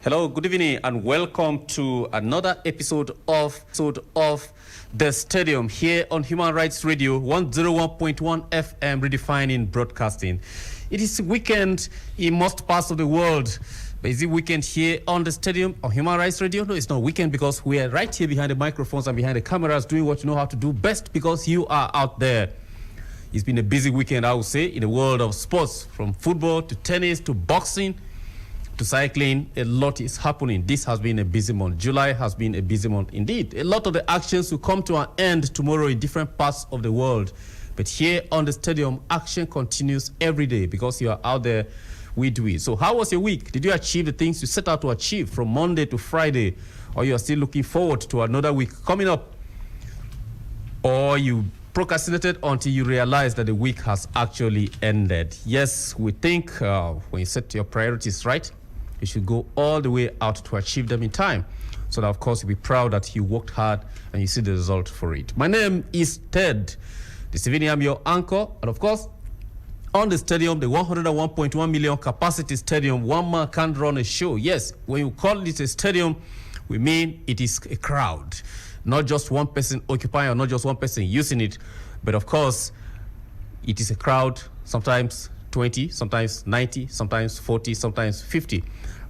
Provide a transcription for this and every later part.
Hello, good evening, and welcome to another episode of The Stadium here on Human Rights Radio 101.1 FM, redefining broadcasting. It is weekend in most parts of the world. But is it weekend here on The Stadium on Human Rights Radio? No, it's not weekend because we are right here behind the microphones and behind the cameras doing what you know how to do best because you are out there. It's been a busy weekend, I would say, in the world of sports, from football to tennis to boxing to cycling. A lot is happening. This has been a busy month. July has been a busy month indeed. A lot of the actions will come to an end tomorrow in different parts of the world. But here on The Stadium, action continues every day because you are out there, we do it. So how was your week? Did you achieve the things you set out to achieve from Monday to Friday? Or you are still looking forward to another week coming up? Or you procrastinated until you realize that the week has actually ended? Yes, we think when you set your priorities right, you should go all the way out to achieve them in time. So that, of course, you'll be proud that you worked hard and you see the result for it. My name is Ted. This evening, I'm your anchor. And, of course, on the stadium, the 101.1 million capacity stadium, one man can't run a show. Yes, when you call it a stadium, we mean it is a crowd. Not just one person occupying or not just one person using it. But, of course, it is a crowd, sometimes 20, sometimes 90, sometimes 40, sometimes 50.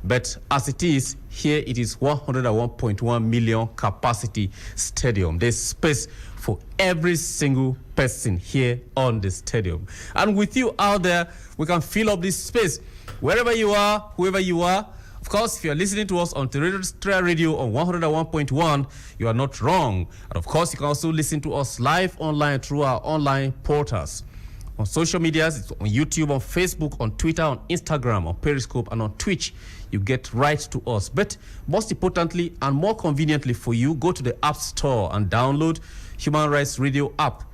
But as it is, here it is 101.1 million capacity stadium. There's space for every single person here on the stadium. And with you out there, we can fill up this space. Wherever you are, whoever you are. Of course, if you're listening to us on Terrestrial Radio on 101.1, you are not wrong. And of course, you can also listen to us live online through our online portals. On social medias, it's on YouTube, on Facebook, on Twitter, on Instagram, on Periscope, and on Twitch. You get right to us. But most importantly and more conveniently for you, go to the App Store and download Human Rights Radio app.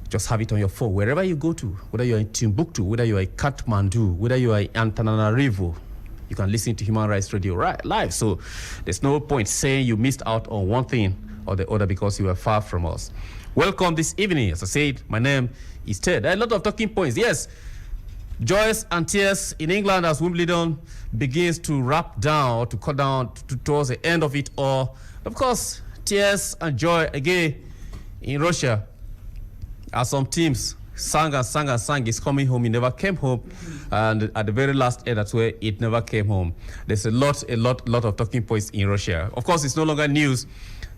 Just have it on your phone. Wherever you go to, whether you're in Timbuktu, whether you're in Kathmandu, whether you are in Antananarivo, you can listen to Human Rights Radio live. So there's no point saying you missed out on one thing or the other because you were far from us. Welcome this evening. As I said, my name is Ted. There are a lot of talking points. Yes, joys and tears in England as Wimbledon begins to wrap down or to cut down towards the end of it all. Of course, tears and joy again in Russia as some teams sang and sang and sang. It's coming home. It never came home. And at the very last end, that's where it never came home. There's a lot of talking points in Russia. Of course, it's no longer news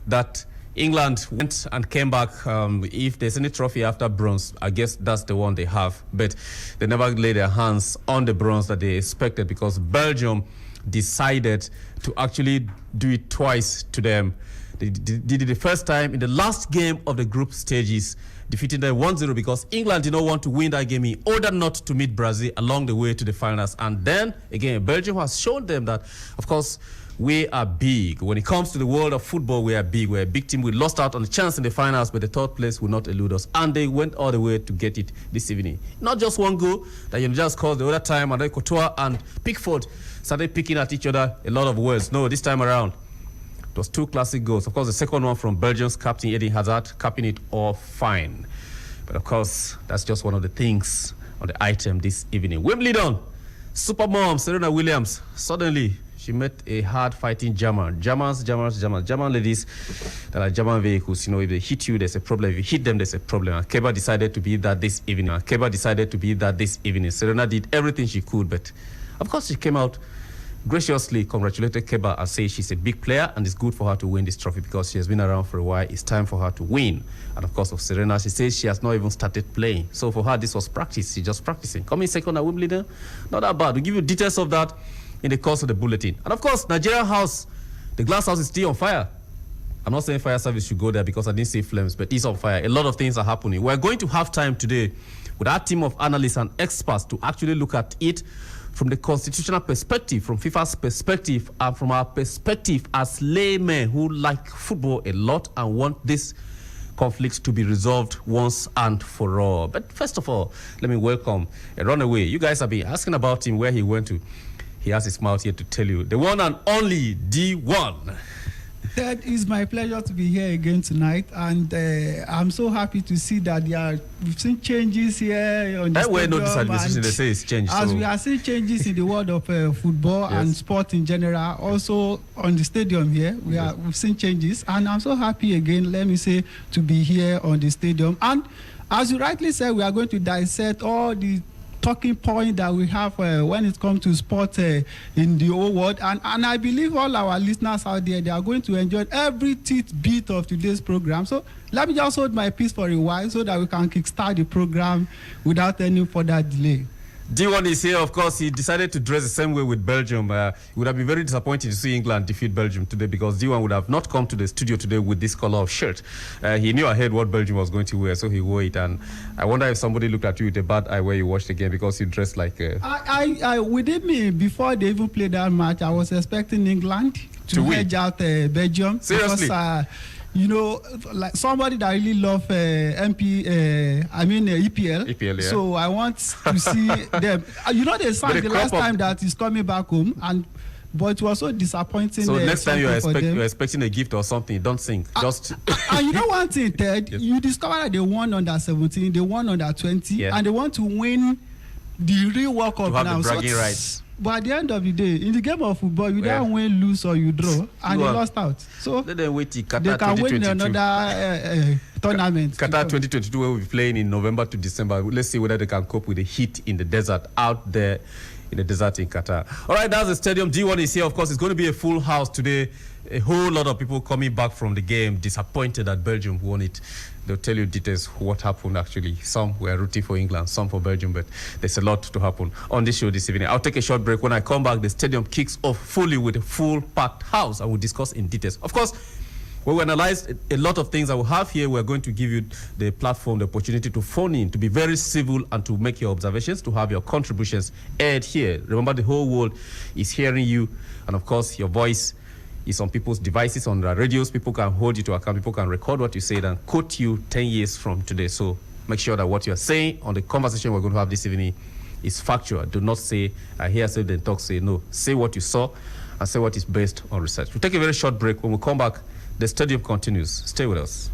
that England went and came back. If there's any trophy after bronze, I guess that's the one they have. But they never laid their hands on the bronze that they expected because Belgium decided to actually do it twice to them. They did it the first time in the last game of the group stages, defeating them 1-0 because England did not want to win that game in order not to meet Brazil along the way to the finals. And then, again, Belgium has shown them that, of course, we are big. When it comes to the world of football, we are big. We're a big team. We lost out on the chance in the finals, but the third place will not elude us. And they went all the way to get it this evening. Not just one goal that you just called the other time, and then Courtois and Pickford started picking at each other a lot of words. No, this time around, it was two classic goals. Of course, the second one from Belgium's captain, Eden Hazard, capping it all fine. But of course, that's just one of the things on the item this evening. Wimbledon, supermom Serena Williams, suddenly she met a hard-fighting German ladies that are German vehicles. You know, if they hit you, there's a problem. If you hit them, there's a problem. And Keba decided to be that this evening. Serena did everything she could, but of course she came out graciously congratulated Keba and said she's a big player and it's good for her to win this trophy because she has been around for a while. It's time for her to win. And of course, of Serena, she says she has not even started playing. So for her, this was practice. She's just practicing. Coming second at Wimbledon, not that bad. We'll give you details of that in the course of the bulletin. And of course, Nigeria House, the glass house is still on fire. I'm not saying fire service should go there because I didn't see flames, but it's on fire. A lot of things are happening. We're going to have time today with our team of analysts and experts to actually look at it from the constitutional perspective, from FIFA's perspective, and from our perspective as laymen who like football a lot and want this conflict to be resolved once and for all. But first of all, let me welcome a runaway. You guys have been asking about him, where he went to. He has his mouth here to tell you. The one and only D1. Ted, it's my pleasure to be here again tonight, and I'm so happy to see that we've seen changes here on the We're not this stadium, administration, they and say it's changed. as So we are seeing changes in the world of football and yes. sport in general, also on the stadium here, we've seen changes, and I'm so happy again, let me say, to be here on the stadium. And as you rightly said, we are going to dissect all the talking point that we have when it comes to sport in the whole world, and I believe all our listeners out there, they are going to enjoy every bit of today's program. So let me just hold my peace for a while so that we can kickstart the program without any further delay. D1 is here. Of course, he decided to dress the same way with Belgium. He would have been very disappointed to see England defeat Belgium today, because D1 would have not come to the studio today with this color of shirt. He knew ahead what Belgium was going to wear, so he wore it. And I wonder if somebody looked at you with a bad eye where you watched the game, because you dressed like... Within me, before they even played that match, I was expecting England to edge out Belgium. Seriously? Because, you know, like somebody that really love EPL. EPL, yeah. So I want to see them. You know, they sang the last time that he's coming back home, but it was so disappointing. So next time you're expecting a gift or something, don't sing. Just and you know one thing, Ted, yes. You discover that they won under 17, they won under 20, yeah. and they want to win the real World Cup now. To have now. the bragging rights. But at the end of the day, in the game of football, you don't win, lose, or you draw, and they lost out. So let them wait till Qatar they can 2022. win another tournament. Qatar 2022, where we'll be playing in November to December. Let's see whether they can cope with the heat in the desert out there in the desert in Qatar. All right, that's the stadium. D1 is here. Of course, it's going to be a full house today. A whole lot of people coming back from the game, disappointed that Belgium won it. They'll tell you details what happened actually. Some were rooting for England, some for Belgium, but there's a lot to happen on this show this evening. I'll take a short break. When I come back, the stadium kicks off fully with a full packed house. I will discuss in details. Of course, when we analyze a lot of things I will have here, we're going to give you the platform, the opportunity to phone in, to be very civil and to make your observations, to have your contributions aired here. Remember, the whole world is hearing you, and of course, your voice is on people's devices, on their radios. People can hold you to account. People can record what you said and quote you 10 years from today. So make sure that what you're saying on the conversation we're going to have this evening is factual. Do not say, I hear, say, then talk, say no. Say what you saw and say what is based on research. We'll take a very short break. When we come back, the stadium continues. Stay with us.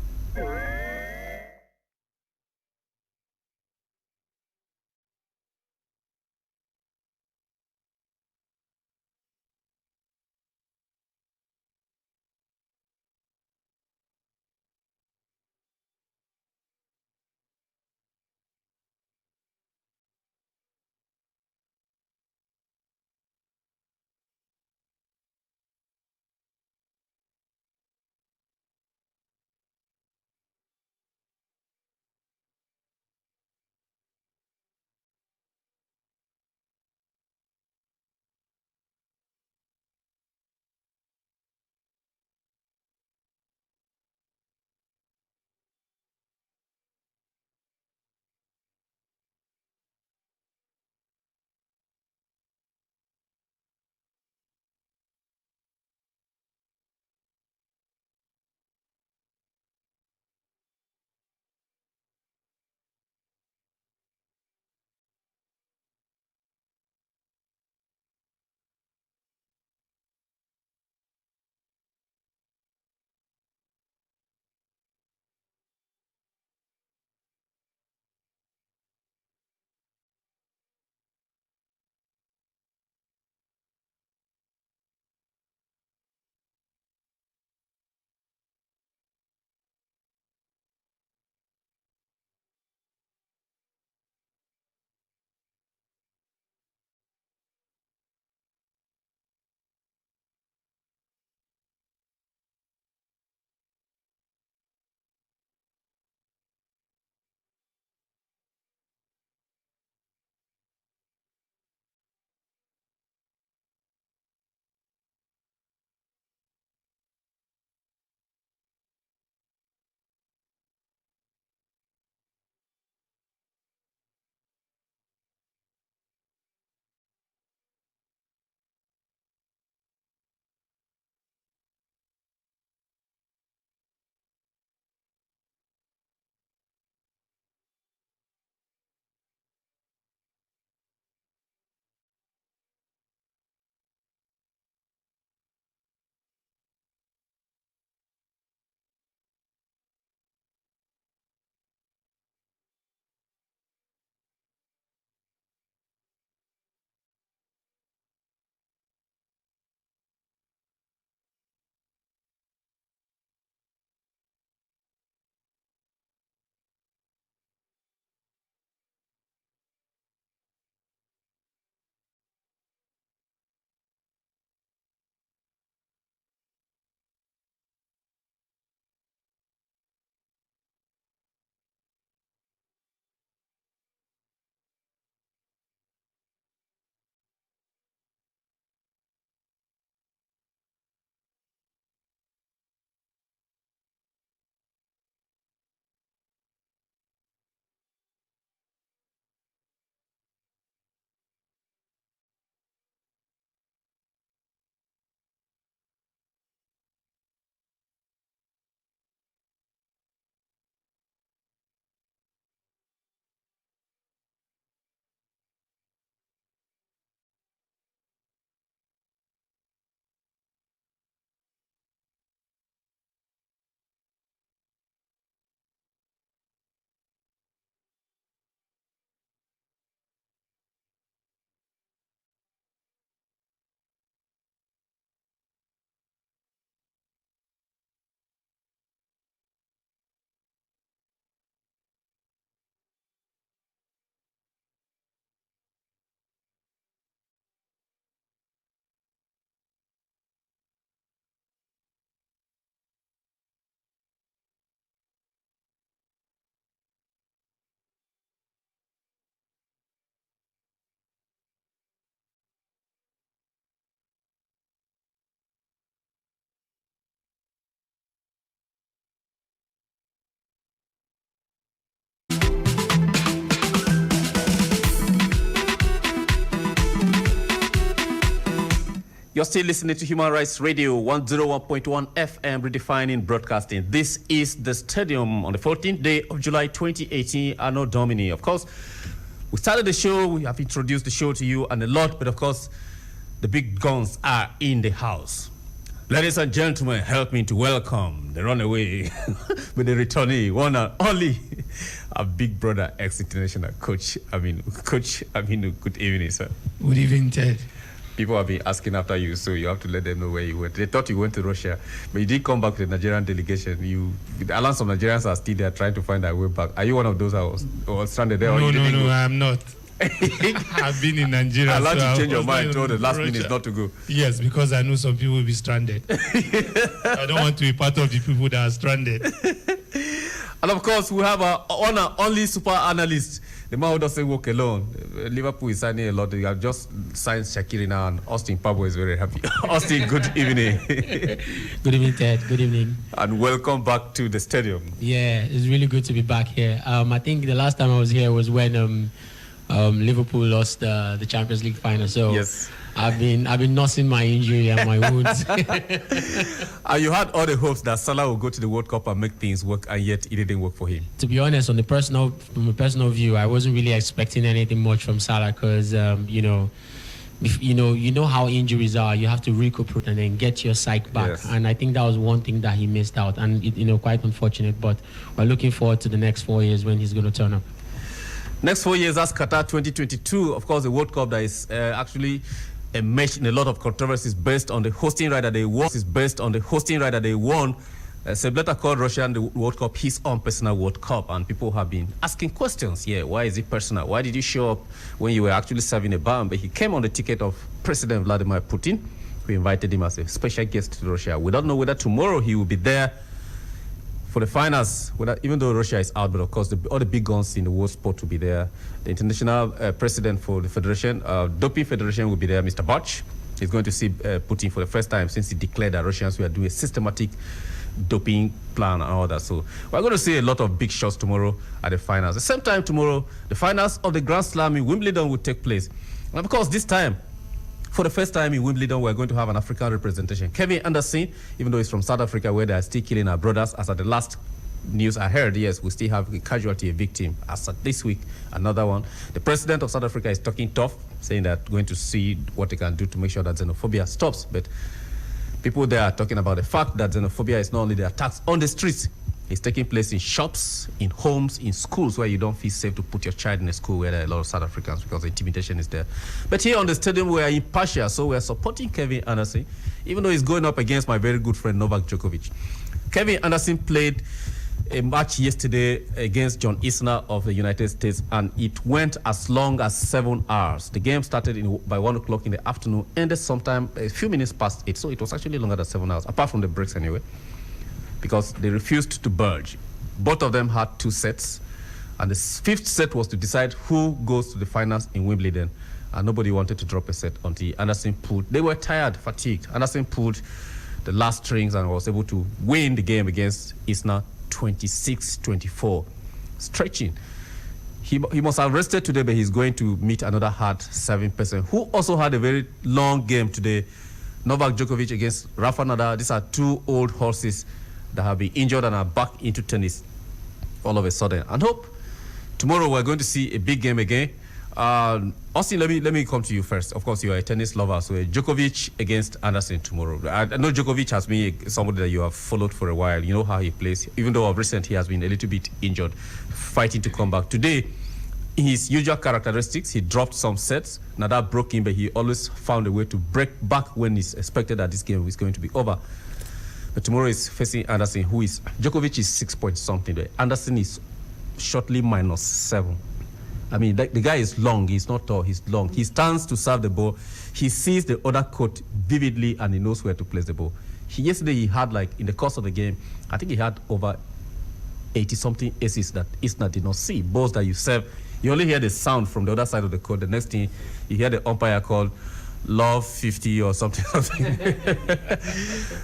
You're still listening to Human Rights Radio, 101.1 FM, redefining broadcasting. This is the stadium on the 14th day of July 2018, Anno Domini. Of course, we started the show, we have introduced the show to you and a lot, but of course, the big guns are in the house. Ladies and gentlemen, help me to welcome the runaway with the returnee, one and only, our big brother, ex-international Coach Aminu. Coach Aminu, good evening, sir. Good evening, Ted. People have been asking after you, so you have to let them know where you went. They thought you went to Russia, but you did come back to the Nigerian delegation. A lot of Nigerians are still there trying to find their way back. Are you one of those who was stranded there? No, I'm not. I've been in Nigeria. I allowed you to change your mind told the last minute not to go. Yes, because I know some people will be stranded. I don't want to be part of the people that are stranded. And of course, we have our only super analyst, the man who doesn't work alone. Liverpool is signing a lot. They have just signed Shaqiri now, and Austin Pablo is very happy. Austin, good evening. Good evening, Ted. Good evening. And welcome back to the stadium. Yeah, it's really good to be back here. I think the last time I was here was when Liverpool lost the Champions League final. So yes. I've been nursing my injury and my wounds. And you had all the hopes that Salah would go to the World Cup and make things work, and yet it didn't work for him. To be honest, from a personal view, I wasn't really expecting anything much from Salah because you know how injuries are. You have to recuperate and then get your psyche back. Yes. And I think that was one thing that he missed out, and quite unfortunate. But we're looking forward to the next 4 years when he's going to turn up. Next 4 years, that's Qatar 2022. Of course, the World Cup that is actually enmeshed in a lot of controversies based on the hosting right that they won. Sebleta called Russia and the World Cup his own personal World Cup, and people have been asking questions. Yeah, why is it personal? Why did you show up when you were actually serving a ban? But he came on the ticket of President Vladimir Putin, who invited him as a special guest to Russia. We don't know whether tomorrow he will be there for the finals, even though Russia is out, but of course all the big guns in the world sport will be there. The international president for the federation, doping federation, will be there, Mr. Bach. He's going to see Putin for the first time since he declared that Russians were doing a systematic doping plan and all that. So we're going to see a lot of big shots tomorrow at the finals. At the same time tomorrow, the finals of the Grand Slam in Wimbledon will take place. And of course, this time, for the first time in Wimbledon, we're going to have an African representation. Kevin Anderson, even though he's from South Africa, where they are still killing our brothers, as at the last news I heard, yes, we still have a casualty, a victim. As at this week, another one. The president of South Africa is talking tough, saying that going to see what they can do to make sure that xenophobia stops. But people there are talking about the fact that xenophobia is not only the attacks on the streets, it's taking place in shops, in homes, in schools where you don't feel safe to put your child in a school where there are a lot of South Africans because the intimidation is there. But here on the stadium, we are impartial, so we are supporting Kevin Anderson, even though he's going up against my very good friend Novak Djokovic. Kevin Anderson played a match yesterday against John Isner of the United States, and it went as long as 7 hours. The game started by 1 o'clock in the afternoon, ended sometime a few minutes past 8, so it was actually longer than 7 hours, apart from the breaks anyway, because they refused to budge. Both of them had 2 sets, and the 5th set was to decide who goes to the finals in Wimbledon, and nobody wanted to drop a set until Anderson pulled. They were tired, fatigued. Anderson pulled the last strings and was able to win the game against Isner 26-24. Stretching. He must have rested today, but he's going to meet another hard serving person who also had a very long game today. Novak Djokovic against Rafa Nadal. These are 2 old horses that have been injured and are back into tennis all of a sudden. And hope tomorrow we're going to see a big game again. Austin, let me come to you first. Of course, you are a tennis lover, so Djokovic against Anderson tomorrow. I know Djokovic has been somebody that you have followed for a while. You know how he plays, even though of recent he has been a little bit injured, fighting to come back. Today, in his usual characteristics, he dropped some sets. Nadal broke him, but he always found a way to break back when it's expected that this game is going to be over. But tomorrow is facing Anderson, who is, Djokovic is 6 point something there. Anderson is shortly -7. I mean, the guy is long, he's not tall, he's long. He stands to serve the ball. He sees the other court vividly and he knows where to place the ball. Yesterday he had, like, in the course of the game, I think he had over 80-something aces that Isner did not see. Balls that you serve, you only hear the sound from the other side of the court. The next thing, you hear the umpire call love 50 or something.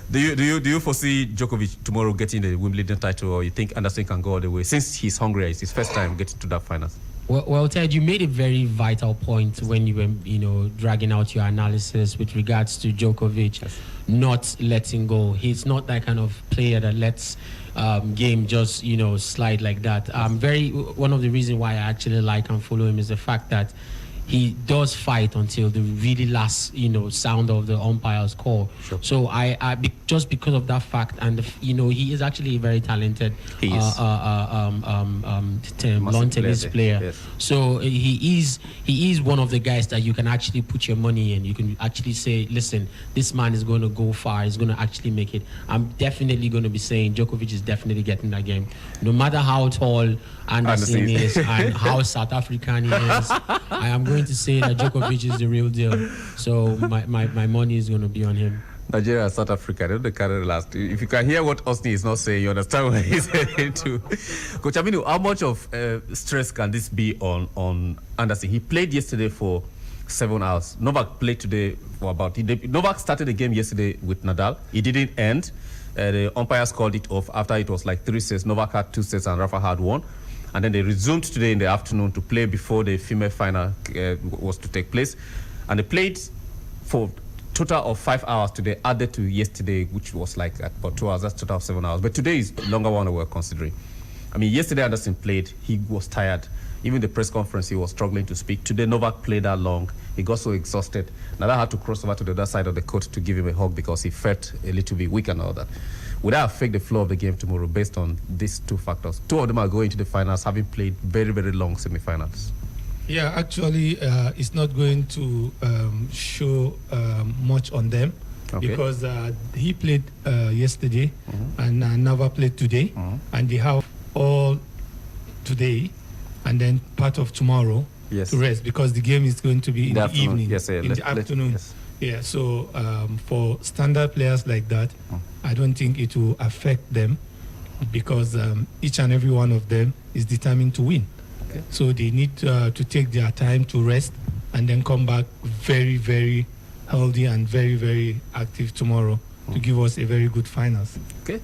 Do you foresee Djokovic tomorrow getting the Wimbledon title, or you think Anderson can go all the way? Since he's hungry, it's his first time getting to that finals. Well, Ted, you made a very vital point when you were, dragging out your analysis with regards to Djokovic not letting go. He's not that kind of player that lets game just, slide like that. One of the reasons why I actually like and follow him is the fact that he does fight until the really last, sound of the umpire's call. Sure. So just because of that fact, and he is actually a very talented lawn tennis player. Yes. So he is one of the guys that you can actually put your money in. You can actually say, listen, this man is going to go far. He's going to actually make it. I'm definitely going to be saying Djokovic is definitely getting that game, no matter how tall Anderson is and how South African he is. I am going to say that Djokovic is the real deal. So my money is going to be on him. Nigeria and South Africa, they don't carry the last. If you can hear what Austin is not saying, you understand what he's saying too. Coach Aminu, how much of stress can this be on Anderson? He played yesterday for 7 hours. Novak played today for Novak started the game yesterday with Nadal. It didn't end. The umpires called it off after it was like 3 sets. Novak had 2 sets and Rafa had 1. And then they resumed today in the afternoon to play before the female final was to take place. And they played for total of 5 hours today, added to yesterday, which was like about 2 hours. That's total of 7 hours. But today is the longer one we're considering. I mean, yesterday Anderson played. He was tired. Even the press conference, he was struggling to speak. Today, Novak played that long. He got so exhausted. Nadal had to cross over to the other side of the court to give him a hug because he felt a little bit weak and all that. Would that affect the flow of the game tomorrow based on these 2 factors? 2 of them are going to the finals, having played very, very long semifinals. Yeah, actually, it's not going to show much on them because he played yesterday and Nava played today, and they have all today and then part of tomorrow to rest because the game is going to be in the evening, in the afternoon. Yes. Yeah, so for standard players like that, I don't think it will affect them because each and every one of them is determined to win. Okay. So they need to take their time to rest and then come back very, very healthy and very, very active tomorrow to give us a very good finals. Okay.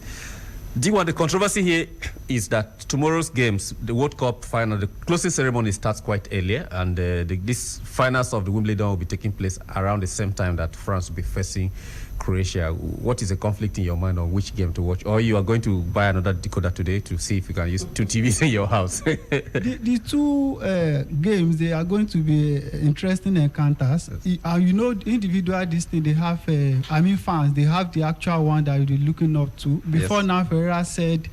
D1, the controversy here is that tomorrow's games, the World Cup final, the closing ceremony starts quite earlier, and this finals of the Wimbledon will be taking place around the same time that France will be facing Croatia. What is the conflict in your mind on which game to watch? Or you are going to buy another decoder today to see if you can use 2 TVs in your house? the 2 games, they are going to be interesting encounters. Yes. Individual this thing, they have, fans, they have the actual one that you're looking up to. Before now, Ferreira said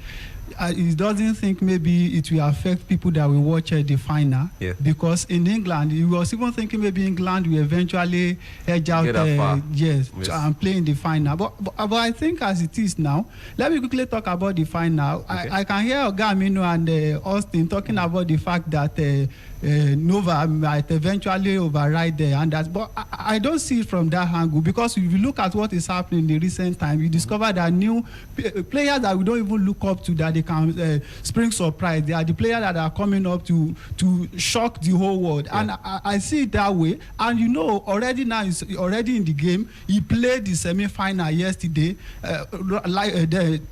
he doesn't think maybe it will affect people that will watch the final because in England he was even thinking maybe England will eventually edge out and play in the final, but I think as it is now, let me quickly talk about the final. Okay. I can hear Oga Aminu and Austin talking about the fact that Nova might eventually override the Anders, but I don't see it from that angle because if you look at what is happening in the recent time, you discover that new players that we don't even look up to, that they can spring surprise. They are the players that are coming up to shock the whole world, and I see it that way. And already now is already in the game. He played the semi-final yesterday,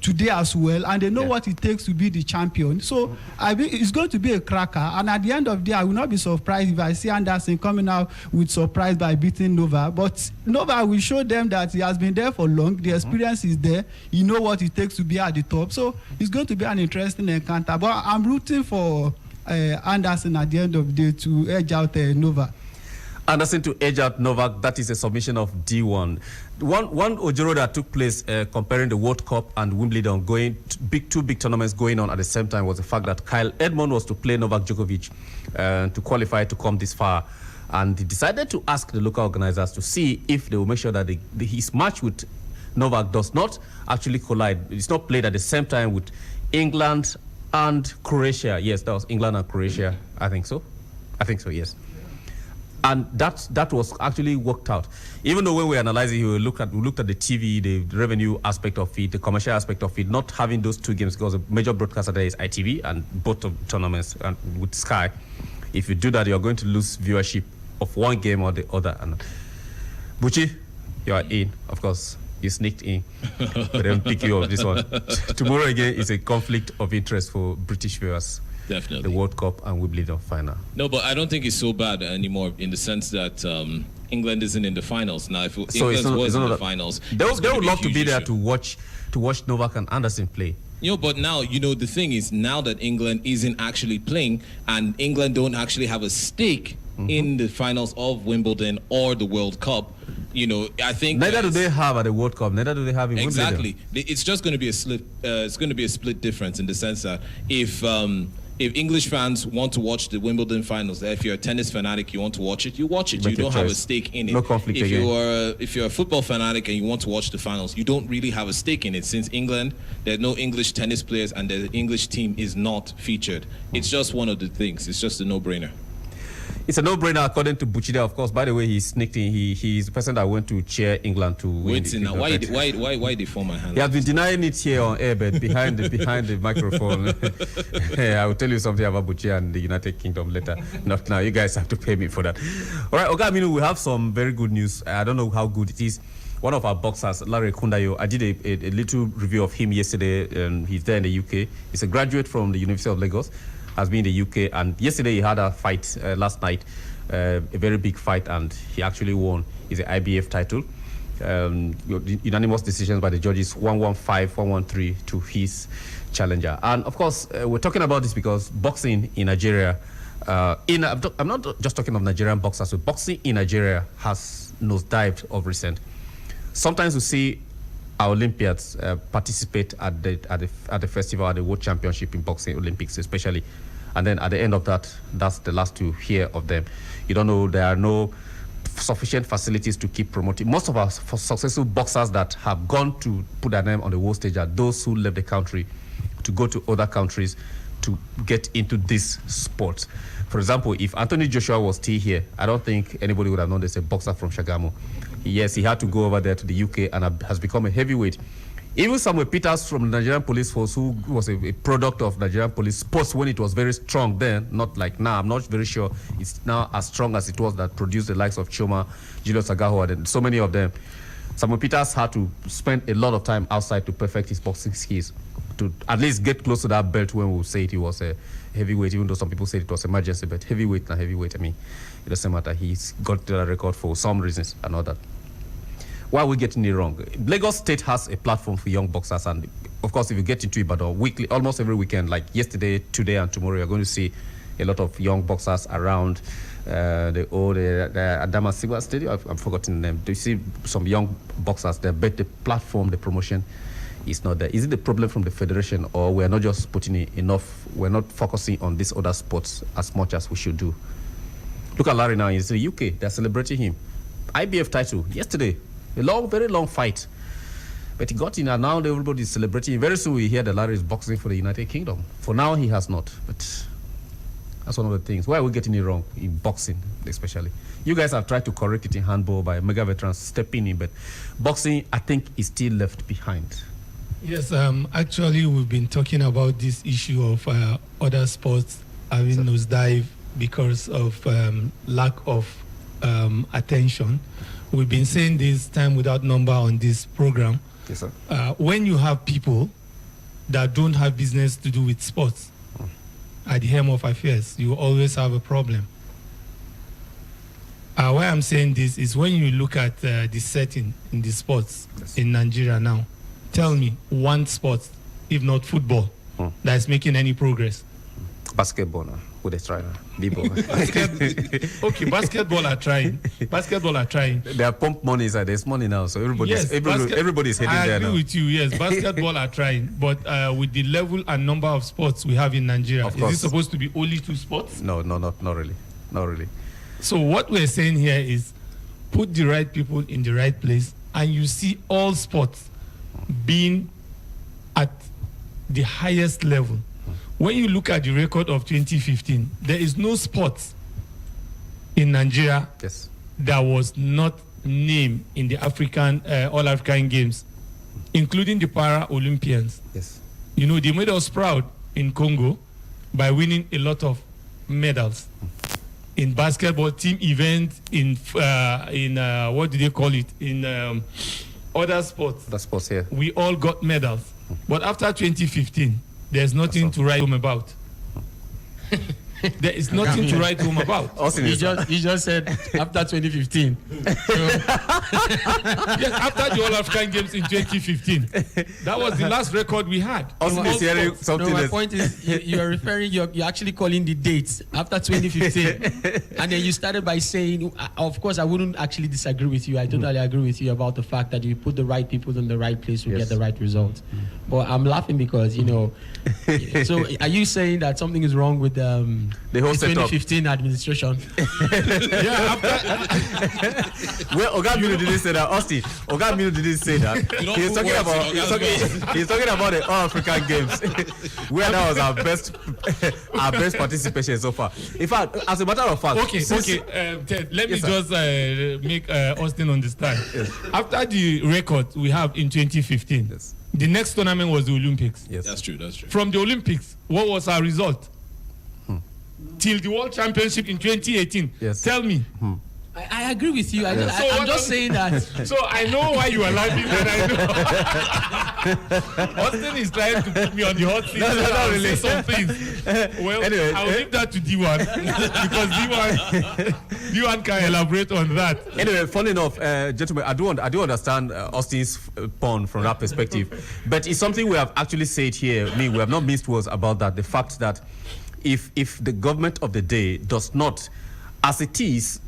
today as well, and they know what it takes to be the champion. So I think it's going to be a cracker, and at the end of the day, I will not be surprised if I see Anderson coming out with surprise by beating Nova. But Nova will show them that he has been there for long. The experience is there. You know what it takes to be at the top. So it's going to be an interesting encounter. But I'm rooting for Anderson at the end of the day to edge out Nova. Anderson to edge out Novak, that is a submission of D1. One Ojoro that took place comparing the World Cup and Wimbledon, two big tournaments going on at the same time, was the fact that Kyle Edmund was to play Novak Djokovic to qualify to come this far. And he decided to ask the local organizers to see if they will make sure that his match with Novak does not actually collide. It's not played at the same time with England and Croatia. Yes, that was England and Croatia. I think so, yes. And that was actually worked out. Even though when we analyzed it, we looked at the TV, the revenue aspect of it, the commercial aspect of it, not having those 2 games because the major broadcaster there is ITV and both of tournaments and with Sky. If you do that, you're going to lose viewership of one game or the other. And Buchi, you are in, of course. You sneaked in, but then pick you off this one. Tomorrow again is a conflict of interest for British viewers. Definitely. the World Cup and Wimbledon final. No, but I don't think it's so bad anymore in the sense that England isn't in the finals now. If England was in the finals, they would love to be there issue. to watch Novak and Anderson play. But now, the thing is, now that England isn't actually playing and England don't actually have a stake in the finals of Wimbledon or the World Cup, I think neither do they have at the World Cup. Neither do they have in exactly. Wimbledon. It's just going to be a split. It's going to be a split difference in the sense that if English fans want to watch the Wimbledon finals, if you're a tennis fanatic, you want to watch it, you watch it. Make you don't your have a choice. stake in it. No conflict if again. If you're a football fanatic and you want to watch the finals, you don't really have a stake in it since England, there's no English tennis players and the English team is not featured. It's just one of the things. It's just a no-brainer. It's a no-brainer according to Buchida, of course. By the way, he sneaked in. He's the person that went to cheer England to win. Wait now. Why they form my hand? He has been denying it here on air, but behind the microphone. I will tell you something about Buchida and the United Kingdom later. Not now. You guys have to pay me for that. All right, Oga Aminu, we have some very good news. I don't know how good it is. One of our boxers, Larry Kundayo, I did a little review of him yesterday. He's there in the UK. He's a graduate from the University of Lagos. Has been in the UK, and yesterday he had a fight last night, a very big fight, and he actually won. It's an IBF title. Unanimous decisions by the judges, 115, 113 to his challenger. And of course, we're talking about this because boxing in Nigeria, I'm not just talking of Nigerian boxers, but boxing in Nigeria has nosedived of recent. Sometimes we see our Olympiads participate at the festival, at the World Championship in boxing, Olympics especially, and then at the end of that, that's the last to hear of them. You don't know, there are no sufficient facilities to keep promoting. Most of our successful boxers that have gone to put their name on the world stage are those who left the country to go to other countries to get into this sport. For example, if Anthony Joshua was still here, I don't think anybody would have known there's a boxer from Shagamu. Yes, he had to go over there to the UK and has become a heavyweight. Even Samuel Peters from the Nigerian Police Force, who was a product of Nigerian Police Force when it was very strong then, not like now. I'm not very sure it's now as strong as it was that produced the likes of Choma, Julius Agaho, and so many of them. Samuel Peters had to spend a lot of time outside to perfect his boxing skills, to at least get close to that belt when we say it was a heavyweight, even though some people said it was emergency, but heavyweight and heavyweight, I mean, it doesn't matter. He's got the record for some reasons and all that. Why are we getting it wrong? Lagos State has a platform for young boxers, and of course, if you get into Ibadan weekly, almost every weekend, like yesterday, today, and tomorrow, you're going to see a lot of young boxers around the Adama Sigwa Stadium. I've forgotten the name. Do you see some young boxers there? But the platform, the promotion is not there. Is it the problem from the federation, or we're not just putting in enough? We're not focusing on these other sports as much as we should do. Look at Larry now. He's in the UK. They're celebrating him. IBF title yesterday. A long, very long fight. But he got in, and now everybody is celebrating. Very soon we hear that Larry is boxing for the United Kingdom. For now, he has not. But that's one of the things. Why are we getting it wrong in boxing, especially? You guys have tried to correct it in handball by mega veterans stepping in, but boxing, I think, is still left behind. Yes, actually, we've been talking about this issue of other sports having nosedive because of lack of attention. We've been saying this time without number on this program. Yes, sir. When you have people that don't have business to do with sports at the helm of affairs, you always have a problem. Why I'm saying this is when you look at the setting in the sports in Nigeria now, tell me one sport, if not football, that is making any progress. Basketball now. Would they try? B-ball. Okay, basketball are trying. Basketball are trying. There are pump money, sir. There's money now, so everybody's heading there now. I agree with you. Yes, basketball are trying, but with the level and number of sports we have in Nigeria, is it supposed to be only 2 sports? No, not really. Not really. So what we're saying here is, put the right people in the right place, and you see all sports being at the highest level. When you look at the record of 2015, there is no sport in Nigeria that was not named in the African All-African Games, including the Para-Olympians. Yes. You know, they made us proud in Congo by winning a lot of medals. In basketball, team events, in what do they call it? In other sports. The sports here. We all got medals. But after 2015, there's nothing to write home about. there is nothing to write home about. Austin You is just said after 2015. Yes, after the All African Games in 2015, that was the last record we had. Austin is hearing No, something my else. point is you're actually calling the dates after 2015, and then you started by saying, of course, I wouldn't actually disagree with you. I totally agree with you about the fact that you put the right people in the right place to Yes. get the right results. But I'm laughing because So, are you saying that something is wrong with The whole setup. 2015 administration? Yeah, Well, Oga Minu didn't say that. Austin, Oga Minu didn't say that. You don't He's put talking words about in Oga's he's talking about the All African Games, where that was our best participation so far. In fact, as a matter of fact, Okay, Ted, let me Yes, sir. just make Austin understand. Yes. After the record we have in 2015, Yes. the next tournament was the Olympics. Yes. That's true. That's true. From the Olympics, what was our result? Till the World Championship in 2018. Yes. Tell me. I agree with you. So I'm what just saying that. So I know why you are laughing, and I know. Austin is trying to put me on the hot seat. No, so not I'll really. say some things. Well, Anyway, I'll leave that to D1 because D1 can elaborate on that. Anyway, funny enough, gentlemen, I do understand Austin's pun from that perspective, but it's something we have actually said here. We have not missed words about that. The fact that if the government of the day does not, as it is,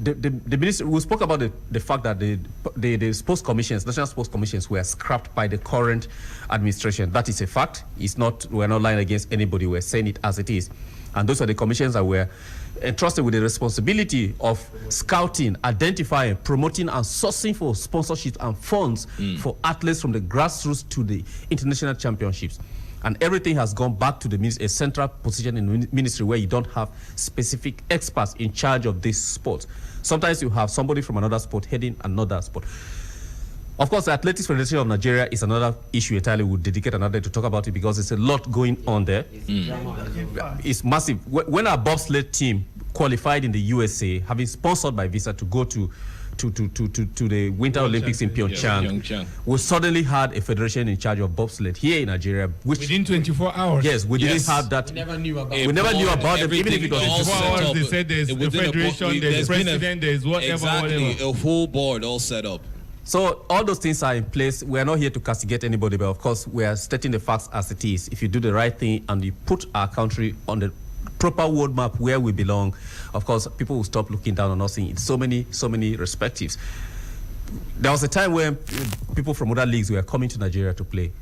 the minister, we spoke about the fact that the sports commissions, national sports commissions, were scrapped by the current administration. That is a fact. It's not. We're not lying against anybody. We're saying it as it is. And those are the commissions that were entrusted with the responsibility of scouting, identifying, promoting, and sourcing for sponsorships and funds for athletes from the grassroots to the international championships. And everything has gone back to a central position in the ministry where you don't have specific experts in charge of this sport. Sometimes you have somebody from another sport heading another sport. Of course, the Athletics Federation of Nigeria is another issue entirely. We'll dedicate another day to talk about it because there's a lot going on there. It's massive. When our bobsled team qualified in the USA, having sponsored by Visa to go to the Winter Olympics in Pyeongchang, we suddenly had a federation in charge of bobsled here in Nigeria, which Within 24 hours. yes, we didn't have that. We never knew about. We never knew about them, even if it was Everything all 24 set hours, up. they said there's the Within federation, there's been president, there's whatever, exactly, whatever. a whole board all set up. So all those things are in place. We are not here to castigate anybody, but of course we are stating the facts as it is. If you do the right thing and you put our country on the proper roadmap where we belong, of course people will stop looking down on us in so many perspectives. There was a time when people from other leagues were coming to Nigeria to play.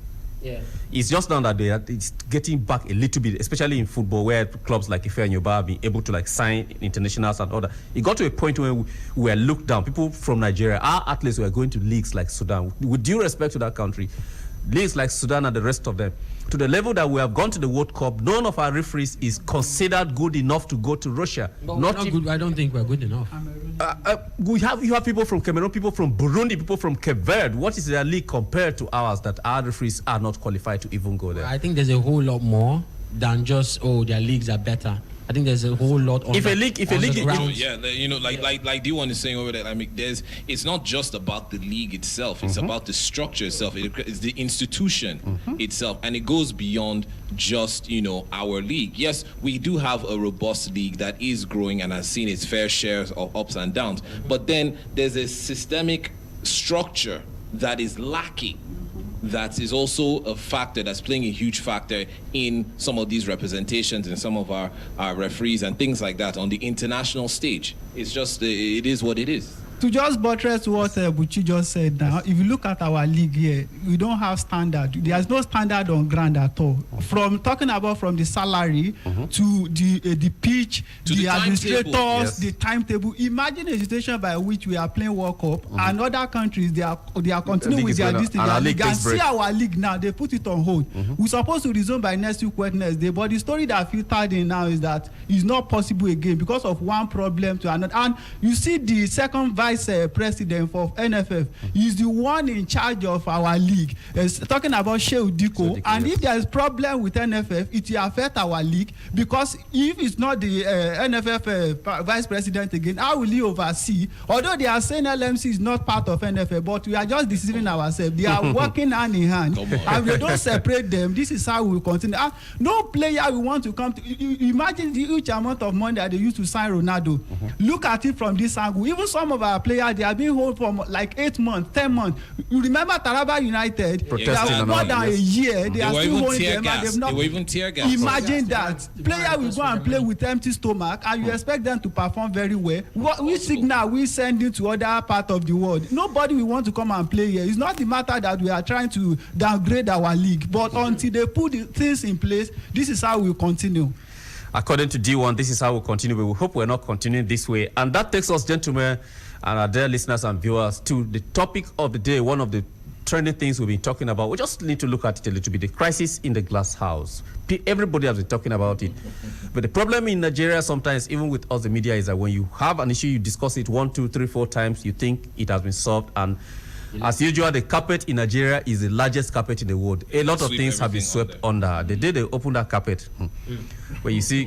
Yeah. It's just now that it's getting back a little bit, especially in football, where clubs like Ife and Yoba have been able to sign internationals and other. It got to a point where we were looked down. People from Nigeria, our athletes were going to leagues like Sudan. With due respect to that country, leagues like Sudan and the rest of them, to the level that we have gone to the World Cup, none of our referees is considered good enough to go to Russia. But not good. I don't think we're good enough. You have people from Cameroon, people from Burundi, people from Cape Verde. What is their league compared to ours that our referees are not qualified to even go there? I think there's a whole lot more than just their leagues are better. I think there's a whole lot on If a the- league- on the if- ground. Yeah, like D1 is saying over there. I mean, it's not just about the league itself. It's about the structure itself. It's the institution itself, and it goes beyond just our league. Yes, we do have a robust league that is growing and has seen its fair shares of ups and downs. But then there's a systemic structure that is lacking. That is also a factor that's playing a huge factor in some of these representations and some of our referees and things like that on the international stage. It's just, it is what it is. To just buttress what Buchi just said now, if you look at our league here, we don't have standard. There's no standard on ground at all. From talking about from the salary to the pitch, To the the administrators, timetable. Yes. the timetable. Imagine a situation by which we are playing World Cup and other countries they are continuing league with is their going on, this thing. and our And league takes see break. our league now, they put it on hold. We're supposed to resume by next week, Wednesday, but the story that filtered in now is that it's not possible again because of one problem to another. And you see the second vice vice president for NFF. He's the one in charge of our league. Talking about Shehu Diko. And if there is problem with NFF, it will affect our league, because if it's not the NFF vice president again, how will he oversee? Although they are saying LMC is not part of NFF, but we are just deceiving ourselves. They are working hand in hand, and we don't separate them. This is how we will continue. No player we want to come to. Imagine the huge amount of money that they used to sign Ronaldo. Look at it from this angle. Even some of our players, they are being held for like 8 months, 10 months. You remember Taraba United? They are more than a year. They are still holding them, and they've not. They were even tear gas. Imagine that player will go and play with empty stomach, and you expect them to perform very well. Which signal we sending to other part of the world? Nobody will want to come and play here. It's not the matter that we are trying to downgrade our league, but until they put the things in place, this is how we will continue. According to D1, this is how we'll continue, but we hope we're not continuing this way. And that takes us, gentlemen, and our dear listeners and viewers, to the topic of the day, one of the trending things we've been talking about. We just need to look at it a little bit, the crisis in the glass house. Everybody has been talking about it. But the problem in Nigeria sometimes, even with us, the media, is that when you have an issue, you discuss it 1, 2, 3, 4 times, you think it has been solved, and as usual, the carpet in Nigeria is the largest carpet in the world. A lot of things have been swept under. The day they open that carpet, where you see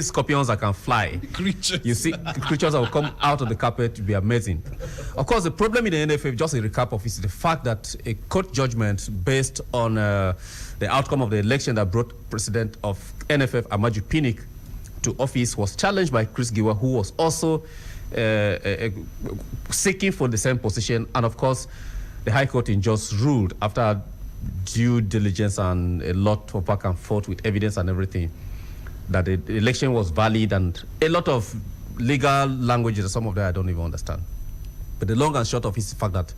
scorpions that can fly. Creatures. You see creatures that will come out of the carpet to be amazing. Of course, the problem in the NFF, just a recap of it, is the fact that a court judgment based on the outcome of the election that brought President of NFF, Amaju Pinnick, to office was challenged by Chris Giwa, who was also seeking for the same position. And of course, the High Court in just ruled, after due diligence and a lot of back and forth with evidence and everything, that the election was valid, and a lot of legal languages, some of that I don't even understand. But the long and short of it is the fact that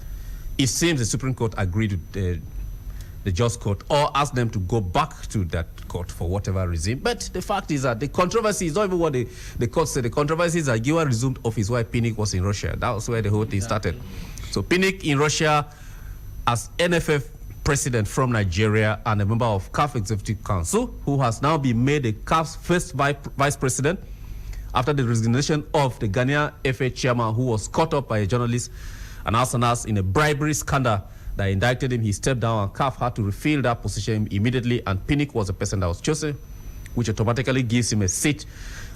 it seems the Supreme Court agreed with the Just Court, or asked them to go back to that court for whatever reason. But the fact is that the controversy is not even what the court said. The controversy is that Giwa resumed office while Pinnick was in Russia. That was where the whole thing started. So Pinnick in Russia as NFF president from Nigeria and a member of CAF Executive Council, who has now been made the CAF's first vice president after the resignation of the Ghanaian FA chairman, who was caught up by a journalist and Arsenal in a bribery scandal that indicted him. He stepped down, and CAF had to refill that position immediately, and Pinnick was the person that was chosen, which automatically gives him a seat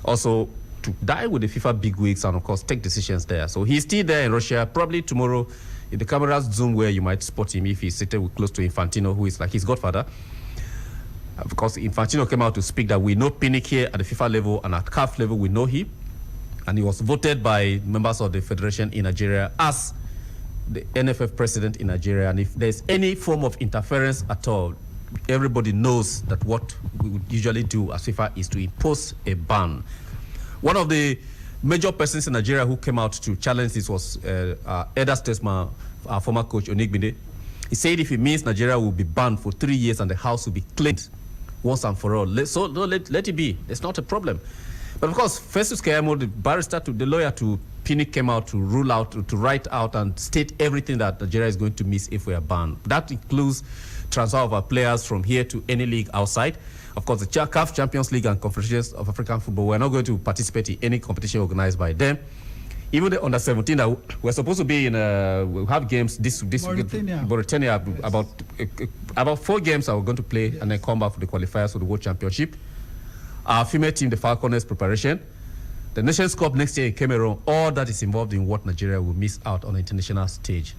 also to die with the FIFA bigwigs and, of course, take decisions there. So he's still there in Russia. Probably tomorrow, if the cameras zoom where you might spot him, if he's seated close to Infantino, who is like his godfather. Because Infantino came out to speak that we know Pinnick here at the FIFA level, and at CAF level we know him, and he was voted by members of the federation in Nigeria as the NFF president in Nigeria. And if there's any form of interference at all, everybody knows that what we would usually do as FIFA is to impose a ban. One of the major persons in Nigeria who came out to challenge this was Elder Statesman, our former coach Onigbinde. He said if it means Nigeria will be banned for 3 years and the house will be cleaned once and for all, let it be. It's not a problem. But of course, Festus Keyamo, the barrister, the lawyer to Pinnick, came out to rule out, to write out and state everything that Nigeria is going to miss if we are banned. That includes transfer of our players from here to any league outside. Of course, the CAF Champions League and Confederations of African Football, we're not going to participate in any competition organized by them. Even the under-17 that we're supposed to be in, we'll have games this Mauritania, about 4 games that we're going to play, yes, and then come back for the qualifiers for the World Championship. Our female team, the Falconers, preparation. The Nations Cup next year in Cameroon, all that is involved in what Nigeria will miss out on the international stage.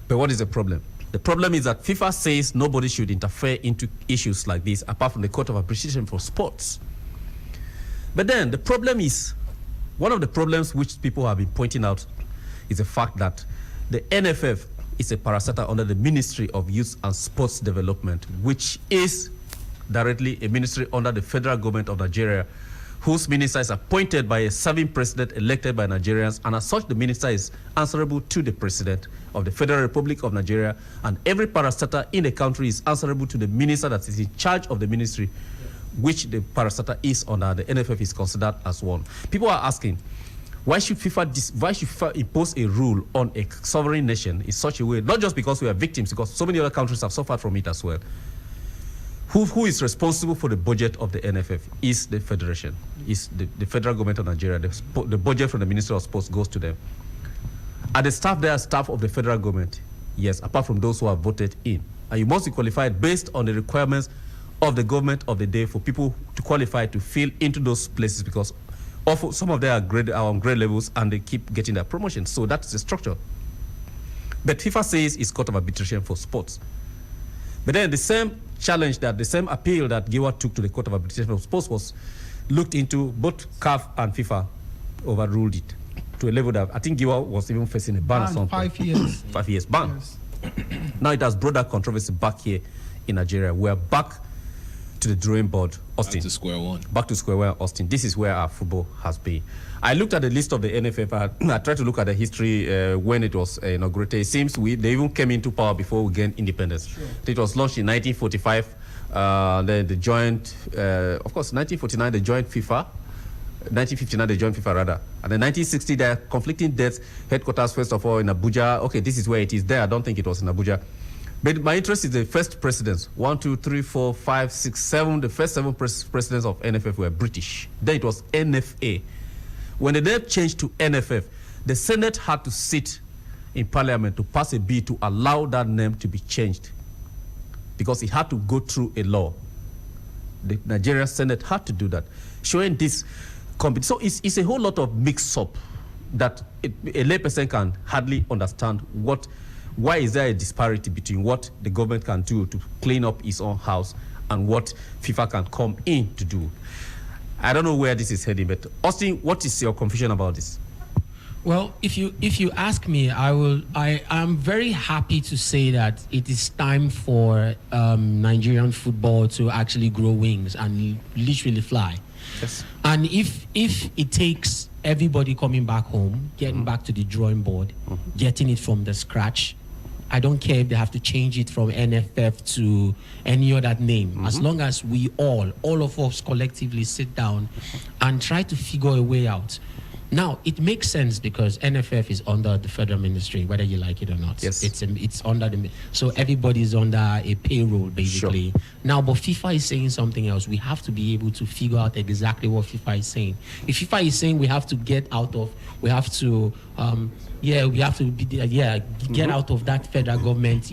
But what is the problem? The problem is that FIFA says nobody should interfere into issues like this apart from the Court of Appreciation for Sports. But then the problem is, one of the problems which people have been pointing out is the fact that the NFF is a parastatal under the Ministry of Youth and Sports Development, which is directly a ministry under the federal government of Nigeria, whose minister is appointed by a serving president elected by Nigerians, and as such the minister is answerable to the president of the Federal Republic of Nigeria, and every parastatal in the country is answerable to the minister that is in charge of the ministry, which the parastatal is under. The NFF is considered as one. People are asking, why should FIFA impose a rule on a sovereign nation in such a way, not just because we are victims, because so many other countries have suffered from it as well. who is responsible for the budget of the NFF is the federation, is the federal government of Nigeria. The budget from the Ministry of Sports goes to them. Are the staff there staff of the federal government? Yes, apart from those who are voted in. And you must be qualified based on the requirements of the government of the day for people to qualify to fill into those places, because some of them are on grade levels and they keep getting their promotion. So that's the structure. But FIFA says it's court of arbitration for sports. But then the same challenge, the same appeal that Giwa took to the court of arbitration for sports was looked into. Both CAF and FIFA overruled it to a level that I think Giwa was even facing a ban or something. 5 years. 5 years ban. Yes. Now it has brought that controversy back here in Nigeria. We're back to the drawing board, Austin. Back to square one. Back to square one, Austin. This is where our football has been. I looked at the list of the NFF. I tried to look at the history when it was inaugurated. It seems they even came into power before we gained independence. Sure. It was launched in 1945. Then they joined, of course, 1949 they joined FIFA. 1959 they joined FIFA rather. And then 1960 there are conflicting dates. Headquarters first of all in Abuja. Okay, this is where it is there. I don't think it was in Abuja. But my interest is the first presidents. 1, 2, 3, 4, 5, 6, 7. The first 7 presidents of NFF were British. Then it was NFA. When the name changed to NFF, the Senate had to sit in Parliament to pass a bill to allow that name to be changed, because it had to go through a law. The Nigerian Senate had to do that, showing this. So it's a whole lot of mix-up that a layperson can hardly understand. Why is there a disparity between what the government can do to clean up its own house and what FIFA can come in to do? I don't know where this is heading, but Austin, what is your confusion about this? Well, if you ask me, I'm very happy to say that it is time for Nigerian football to actually grow wings and literally fly. Yes. And if it takes everybody coming back home, getting back to the drawing board, getting it from the scratch, I don't care if they have to change it from NFF to any other name. As long as we all of us collectively sit down and try to figure a way out. Now, it makes sense because NFF is under the federal ministry, whether you like it or not. Yes. It's under so everybody's under a payroll, basically. Sure. Now, but FIFA is saying something else. We have to be able to figure out exactly what FIFA is saying. If FIFA is saying we have to get out of that federal government,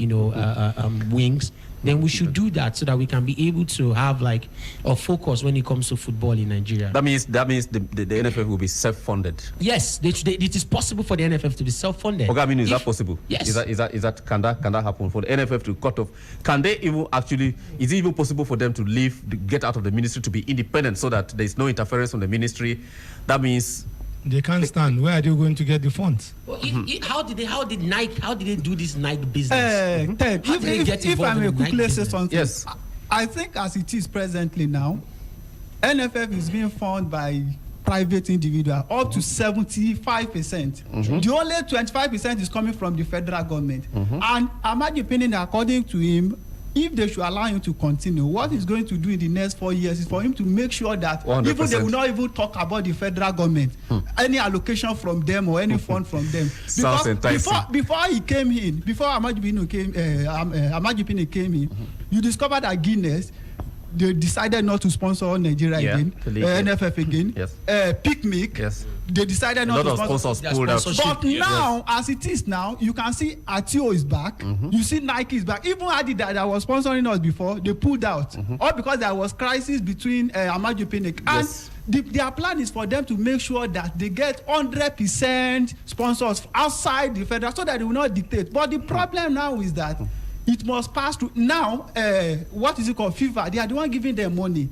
wings, then we should do that so that we can be able to have like a focus when it comes to football in Nigeria. That means the NFF will be self-funded. Yes, it is possible for the NFF to be self-funded. Okay, I mean, is that possible? Yes. Can that happen for the NFF to cut off? Can they even actually? Is it even possible for them to get out of the ministry to be independent so that there is no interference from the ministry? That means. They can't stand. Where are they going to get the funds? Well, how did they do this Nike business? Ted, if I may quickly say something, yes. I think as it is presently now, NFF is being funded by private individuals up to 75%. The only 25% is coming from the federal government. And my opinion, according to him, if they should allow him to continue, what he's going to do in the next 4 years is for him to make sure that 100%. even they will not even talk about the federal government, any allocation from them or any fund from them. Sounds enticing. Before he came in, before Ahmad Pini came in, you discovered that Guinness, they decided not to sponsor Nigeria again, NFF again. Yes. Picnic, yes. They decided not to sponsor. But now, as it is now, you can see Atio is back. You see Nike is back. Even Adidas that was sponsoring us before, they pulled out. All because there was crisis between Amaju Pinnick. And their plan is for them to make sure that they get 100% sponsors outside the federal so that they will not dictate. But the problem now is that it must pass through. Now, what is it called? FIFA. They are the one giving them money.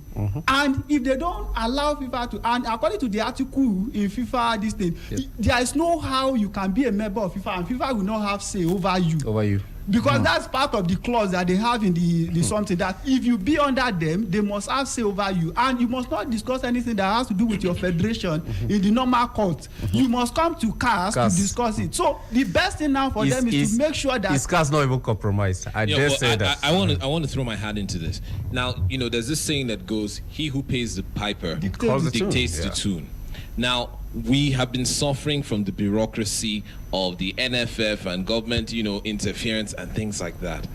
And if they don't allow FIFA to, and according to the article in FIFA, this thing, there is no how you can be a member of FIFA and FIFA will not have say over you. Because that's part of the clause that they have in the something that if you be under them, they must have say over you. And you must not discuss anything that has to do with your federation in the normal court. You must come to CAS to discuss it. So the best thing now for them is to make sure that... Is CAS not even compromised? I dare say that. I want to throw my hat into this. Now, there's this saying that goes, he who pays the piper dictates the tune. Now, we have been suffering from the bureaucracy of the NFF and government, interference and things like that.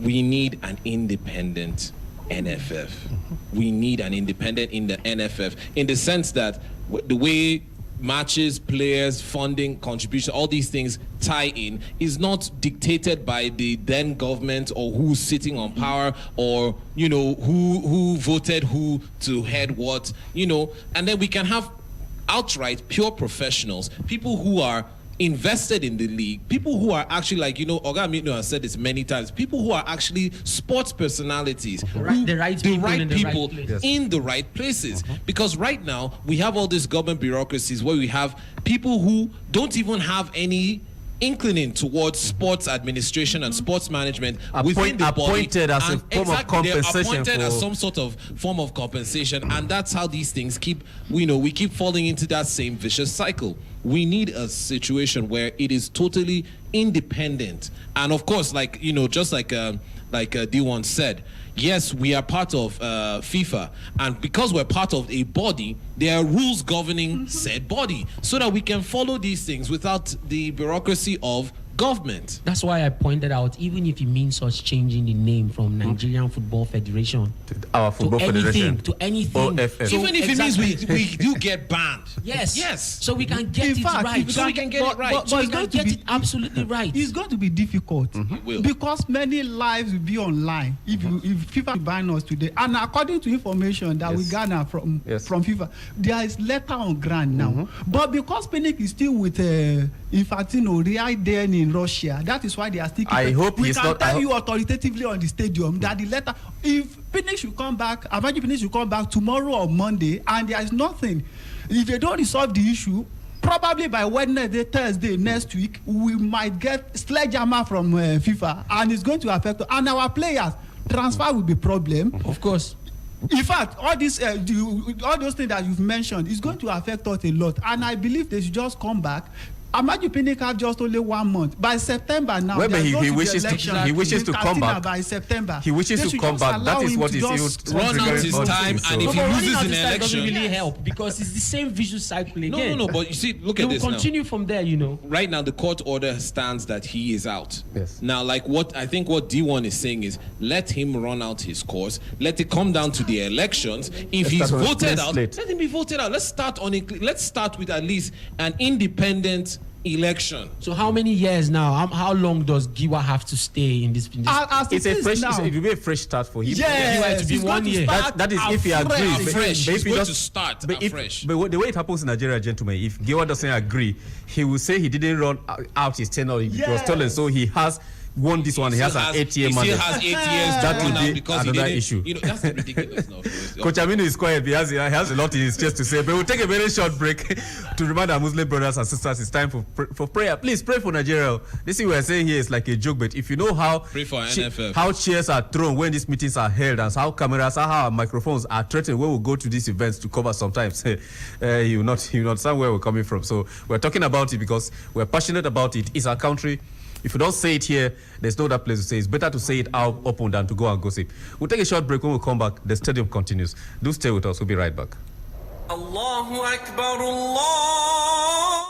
We need an independent NFF. We need an independent in the NFF in the sense that the way matches, players, funding, contribution, all these things tie in is not dictated by the then government or who's sitting on power or, you know, who voted who to head what, you know, and then we can have outright pure professionals, people who are invested in the league, people who are actually, like, you know, Oga Aminu has said this many times, people who are actually sports personalities, The right people in the right place. in the right places. Because right now we have all these government bureaucracies where we have people who don't even have any inclining towards sports administration and sports management within the body. Appointed as a And form of exactly, they're compensation appointed as for- some sort of form of compensation, and that's how these things keep, you know, we keep falling into that same vicious cycle. We need a situation where it is totally independent, and of course, like, you know, just like D1 said, yes, we are part of FIFA, and because we're part of a body, there are rules governing said body, so that we can follow these things without the bureaucracy of government. That's why I pointed out, even if it means us changing the name from Nigerian Football Federation Our football federation. to anything. OFF. Even if it means exactly. we do get banned. Yes. Yes. So we can get In it fact, right. So we can get it right. But So we it's can going to get be it absolutely right. It's going to be difficult will. because many lives will be online if FIFA ban us today. And according to information that we Yes. garner from Yes. FIFA, there is letter on ground now. But because Pinnick is still with Infantino right there in Russia, that is why they are still. I hope we he's can not- tell I you authoritatively on the stadium that the letter. If Pinnick should come back, Avaji Pinnick should come back tomorrow or Monday, and there is nothing. If they don't resolve the issue, probably by Wednesday, Thursday next week, we might get sledgehammer from FIFA, and it's going to affect us. And our players. Transfer will be problem. Of course. In fact, all these all those things that you've mentioned is going to affect us a lot, and I believe they should just come back. Amaju Pinnick have just only 1 month. By September now, Well, but there's he going to be wishes to- election he wishes in to come Katsina back. by September. He wishes They to should come just back. allow That is him what to is just run out his time, and if he But loses running out in this time doesn't election, really help because it's the same visual cycle again. no, but you see, look They at will this now. continue from there, you know. Right now the court order stands that he is out. Yes. Now, like, what I think what D1 is saying is let him run out his course, let it come down to the elections. If he's start on a voted clean out, slate. let him be voted out. Let's start with at least an independent election. So how many years now? How long does Giwa have to stay in this? As It's it a is fresh. now, It will be a fresh start for him. yes, to be it's 1 going to year. start That is if he afresh. agrees. Afresh. But He's if he going does- to start but if- afresh. But the way it happens in Nigeria, gentlemen, if Giwa doesn't agree, he will say he didn't run out his tenure. It was Yes. stolen, so he has won this one. He has an 8-year He mandate. still has 8 years to That run will out be because he another didn't. issue. You know, that's ridiculous. No, Coach Aminu is quiet. He has a lot in his chest to say. But we'll take a very short break to remind our Muslim brothers and sisters it's time for prayer. Please pray for Nigeria. This thing we're saying here is like a joke, but if you know how Pray for NFF. how chairs are thrown when these meetings are held, and how cameras, how our microphones are threatened when we go to these events to cover sometimes, you not understand where we're coming from. So we're talking about it because we're passionate about it. It's our country. If you don't say it here, there's no other place to say it. It's better to say it out open than to go and gossip. We'll take a short break. When we come back, the stadium continues. Do stay with us. We'll be right back. Allahu Akbar, Allah.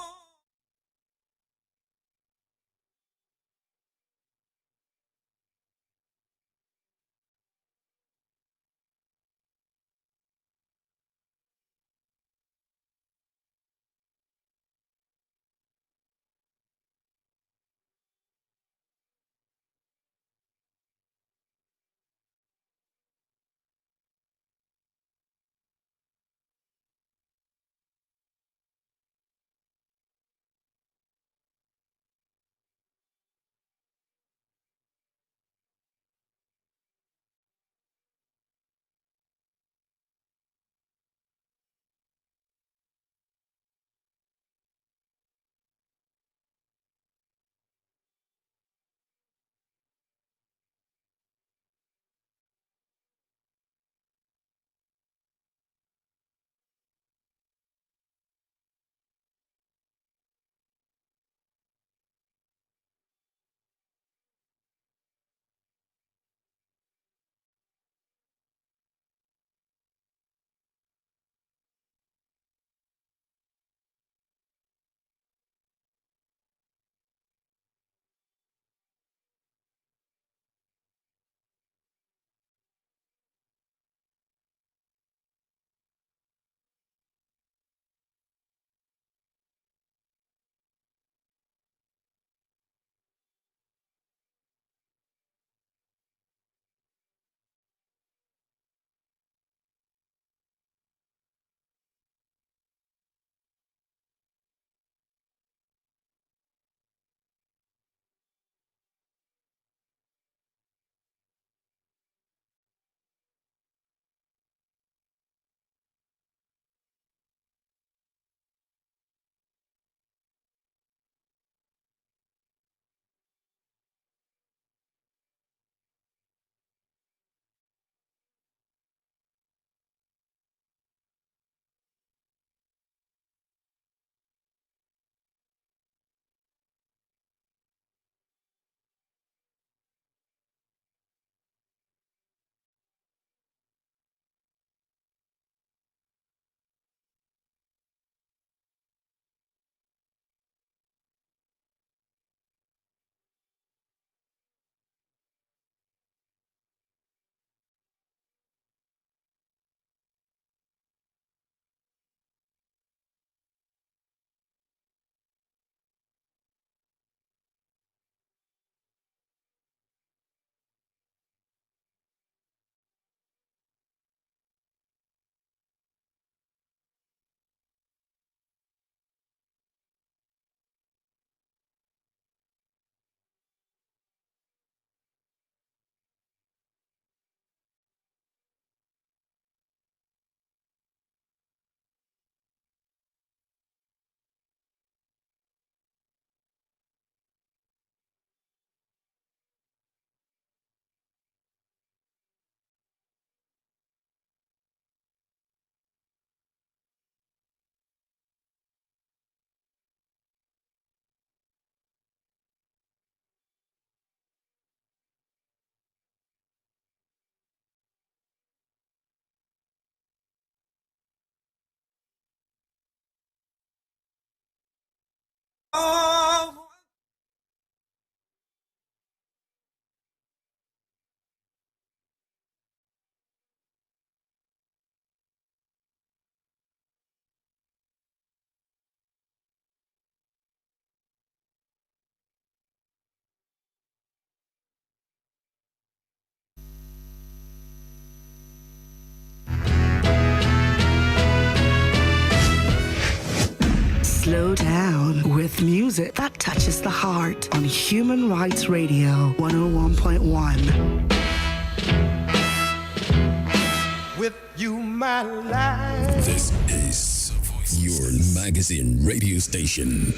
slow down with music that touches the heart on Human Rights Radio 101.1. With you, my life. This is your magazine radio station.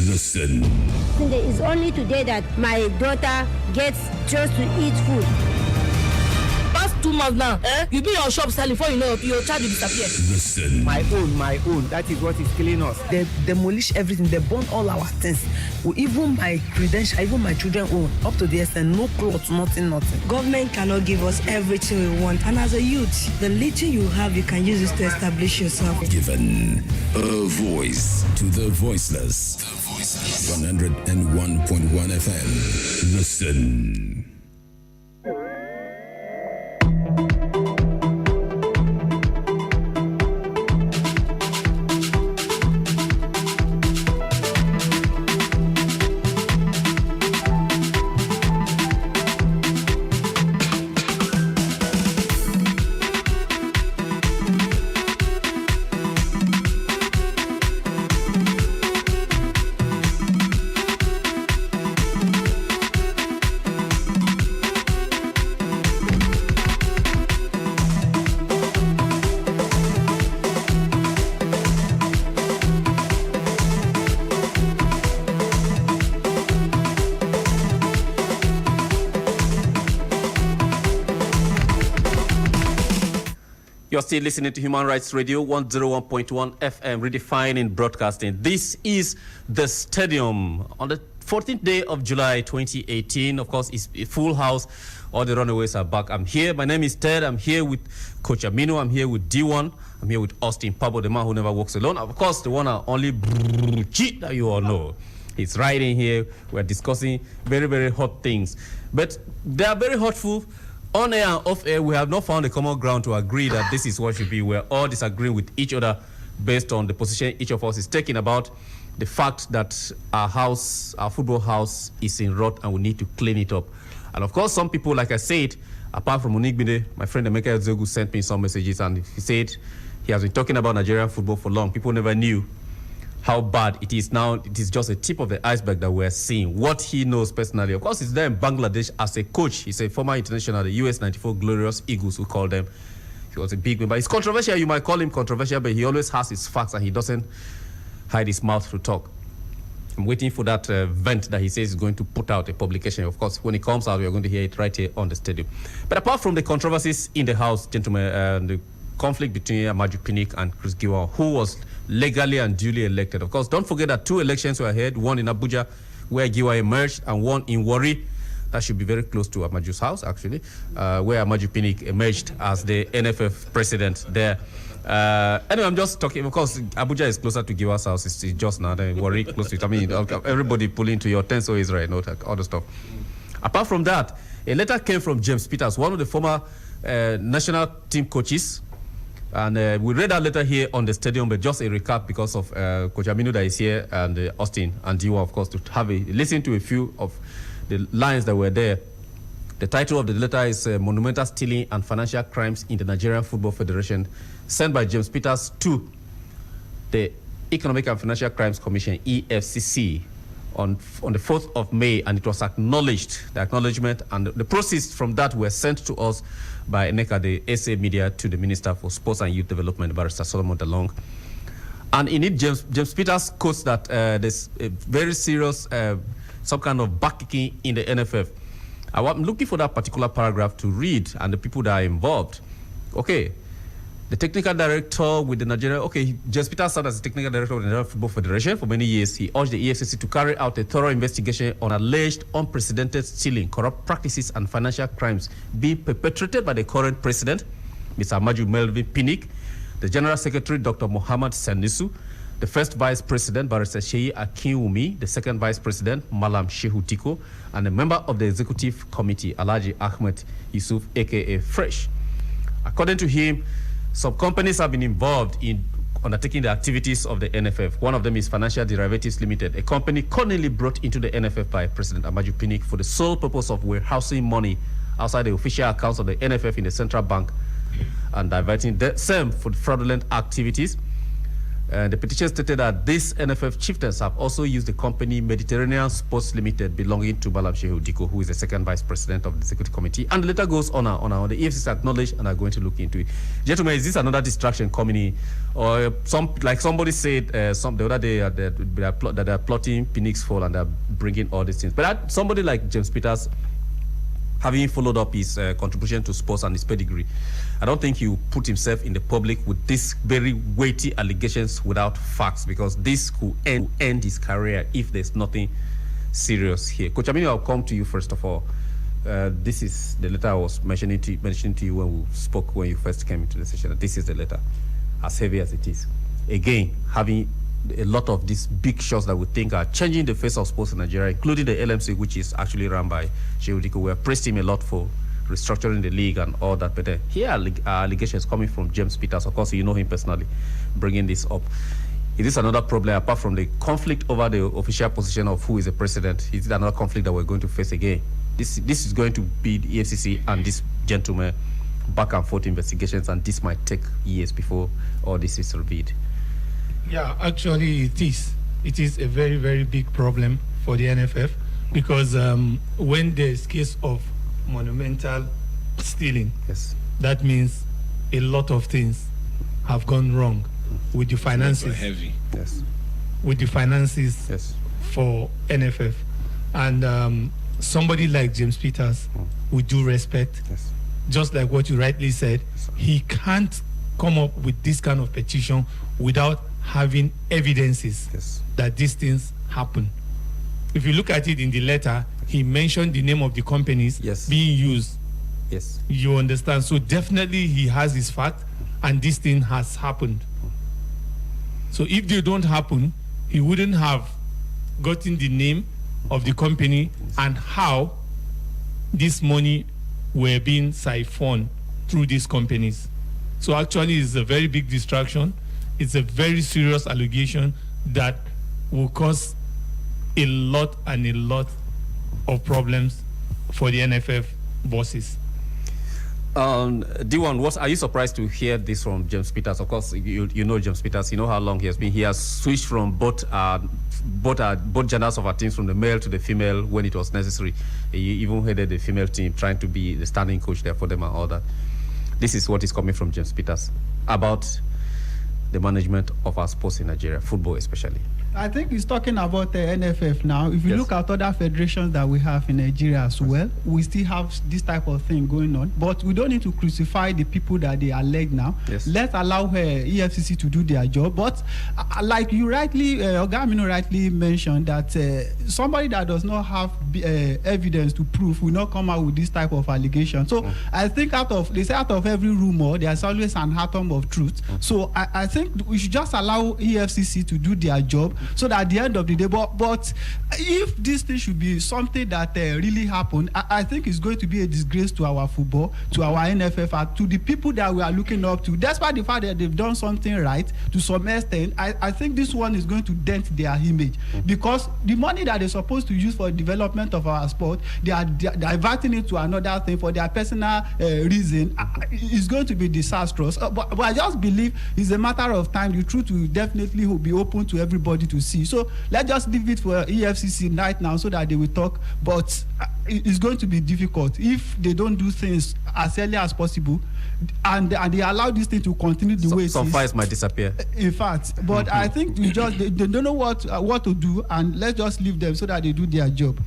Listen. It's only today that my daughter gets just to eat food. Past 2 months now, you be in your shop selling before you know your child will disappear. Listen. My own. That is what is killing us. They demolish everything. They burn all our things. Even my credentials, even my children own. Up to the extent, no clothes, nothing. Government cannot give us everything we want. And as a youth, the little you have, you can use it to establish yourself. Given a voice to the voiceless. 101.1 FM. Listen. You're still listening to Human Rights Radio 101.1 FM, redefining broadcasting. This is the stadium on the 14th day of July 2018. Of course, it's a full house. All the runaways are back. I'm here. My name is Ted. I'm here with Coach Aminu. I'm here with D1. I'm here with Austin Pablo, the man who never walks alone. Of course, the one and only Cheat that you all know. He's right in here. We're discussing very, very hot things. But they are very hurtful. On air and off air, we have not found a common ground to agree that this is what should be. We're all disagreeing with each other based on the position each of us is taking about the fact that our football house is in rot and we need to clean it up. And of course, some people, like I said, apart from Monique Bide, my friend Emeka Ezogu sent me some messages and he said he has been talking about Nigerian football for long. People never knew how bad it is now. It is just a tip of the iceberg that we're seeing. What he knows personally, of course, he's there in Bangladesh as a coach. He's a former international, the US 94 Glorious Eagles, we call them. He was a big member. It's controversial. You might call him controversial, but he always has his facts and he doesn't hide his mouth to talk. I'm waiting for that vent that he says he's going to put out a publication. Of course, when it comes out, we're going to hear it right here on the stadium. But apart from the controversies in the house, gentlemen, the conflict between Amaju Pinnick and Chris Giwa, who was legally and duly elected. Of course, don't forget that 2 elections were held, one in Abuja, where Giwa emerged, and one in Warri. That should be very close to Amaju's house, actually, where Amaju Pinnick emerged as the NFF president there. Anyway, I'm just talking, of course, Abuja is closer to Giwa's house. It's just now, Warri close to it. I mean, everybody pulling to your tent, so is right, not all the stuff. Apart from that, a letter came from James Peters, one of the former national team coaches. And we read that letter here on the stadium, but just a recap because of Coach Aminu that is here and Austin and Diwa, of course, to have a listen to a few of the lines that were there. The title of the letter is Monumental Stealing and Financial Crimes in the Nigerian Football Federation, sent by James Peters to the Economic and Financial Crimes Commission, EFCC, on the 4th of May, and it was acknowledged, the acknowledgement, and the proceeds from that were sent to us by NECA, the SA Media, to the Minister for Sports and Youth Development, Barrister Solomon Dalong. And in it, James Peters quotes that there's a very serious, some kind of backkicking in the NFF. I'm looking for that particular paragraph to read and the people that are involved. Okay. The technical director with the Nigeria, James Peters served as the technical director of the Nigerian Football Federation for many years. He urged the EFCC to carry out a thorough investigation on alleged unprecedented stealing, corrupt practices, and financial crimes being perpetrated by the current president, Mr. Amaju Melvin Pinnick, the General Secretary, Dr. Mohammed Sanisu, the first Vice President, Barrister Sheyi Akinwumi, the second Vice President, Malam Shehu Tiko, and a member of the Executive Committee, Alhaji Ahmed Yusuf, a.k.a. Fresh. According to him, some companies have been involved in undertaking the activities of the NFF. One of them is Financial Derivatives Limited, a company currently brought into the NFF by President Amaju Pinnick for the sole purpose of warehousing money outside the official accounts of the NFF in the central bank and diverting the same for fraudulent activities. The petition stated that these NFF chieftains have also used the company Mediterranean Sports Limited belonging to Malam Shehu Diko, who is the second vice president of the executive committee. And the letter goes on. The EFCC acknowledged and are going to look into it. Gentlemen, is this another distraction coming in? Or like somebody said the other day that they are plotting Phoenix Fall and they're bringing all these things. But somebody like James Peters, having followed up his contribution to sports and his pedigree, I don't think he will put himself in the public with these very weighty allegations without facts, because this could end his career if there's nothing serious here. Coach Aminu, I'll come to you first of all. This is the letter I was mentioning to you when we spoke when you first came into the session. This is the letter, as heavy as it is. Again, having a lot of these big shots that we think are changing the face of sports in Nigeria, including the LMC, which is actually run by Shehu Diko. We have praised him a lot for restructuring the league and all that. But here are allegations coming from James Peters. Of course, you know him personally, bringing this up. Is this another problem, apart from the conflict over the official position of who is the president? Is it another conflict that we're going to face again? This is going to be the EFCC and this gentleman back and forth investigations, and this might take years before all this is revealed. Yeah, actually it is. It is a very, very big problem for the NFF, because when there's case of monumental stealing, yes, that means a lot of things have gone wrong with the finances. Heavy. Yes. With the finances, yes, for NFF. And somebody like James Peters, with due respect, yes, just like what you rightly said, he can't come up with this kind of petition without having evidences, yes, that these things happen. If you look at it in the letter, he mentioned the name of the companies, yes, being used. Yes. You understand? So definitely he has his fact, and this thing has happened. So if they don't happen, he wouldn't have gotten the name of the company and how this money were being siphoned through these companies. So actually it's a very big distraction. It's a very serious allegation that will cause a lot of problems for the NFF bosses. D1, what are you surprised to hear this from James Peters? Of course, you know James Peters. You know how long he has been. He has switched from both genders of our teams, from the male to the female when it was necessary. He even headed the female team, trying to be the standing coach there for them and all that. This is what is coming from James Peters about the management of our sports in Nigeria, football especially. I think he's talking about the NFF now. If you Yes. look at other federations that we have in Nigeria as well, we still have this type of thing going on. But we don't need to crucify the people that they allege now. Yes. Let's allow EFCC to do their job. But like you rightly, Oga Aminu rightly mentioned, that somebody that does not have evidence to prove will not come out with this type of allegation. So I think out of every rumor, there's always an atom of truth. So I think we should just allow EFCC to do their job, so that at the end of the day, but if this thing should be something that really happened, I think it's going to be a disgrace to our football, to our NFF, to the people that we are looking up to. Despite the fact that they've done something right to some extent, I think this one is going to dent their image, because the money that they're supposed to use for development of our sport, they are diverting it to another thing for their personal reason. It's going to be disastrous. But I just believe it's a matter of time. The truth will definitely be open to everybody to see. So let's just leave it for EFCC right now, so that they will talk. But it's going to be difficult if they don't do things as early as possible, and they allow this thing to continue the way it is. Some files might disappear. In fact, but I think they don't know what to do, and let's just leave them so that they do their job.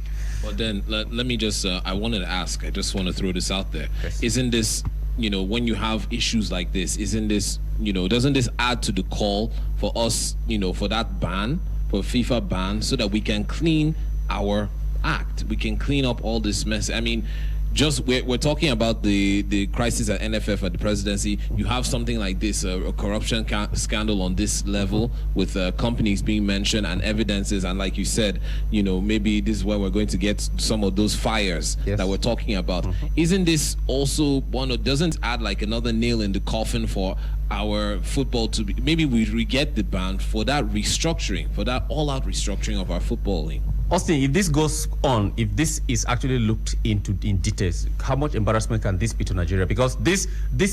But then let me just I wanted to ask, I just want to throw this out there. Yes. Isn't this, when you have issues like this, isn't this, doesn't this add to the call for us, for that ban, for FIFA ban, so that we can clean our act, we can clean up all this mess? I mean, just we're talking about the crisis at NFF at the presidency. You have something like this, a corruption scandal on this level, with companies being mentioned and evidences, and like you said, maybe this is where we're going to get some of those fires that we're talking about. Isn't this also doesn't add like another nail in the coffin for our football maybe we get the ban for that restructuring, for that all-out restructuring of our football league? Austin, if this goes on, if this is actually looked into in details, how much embarrassment can this be to Nigeria? Because this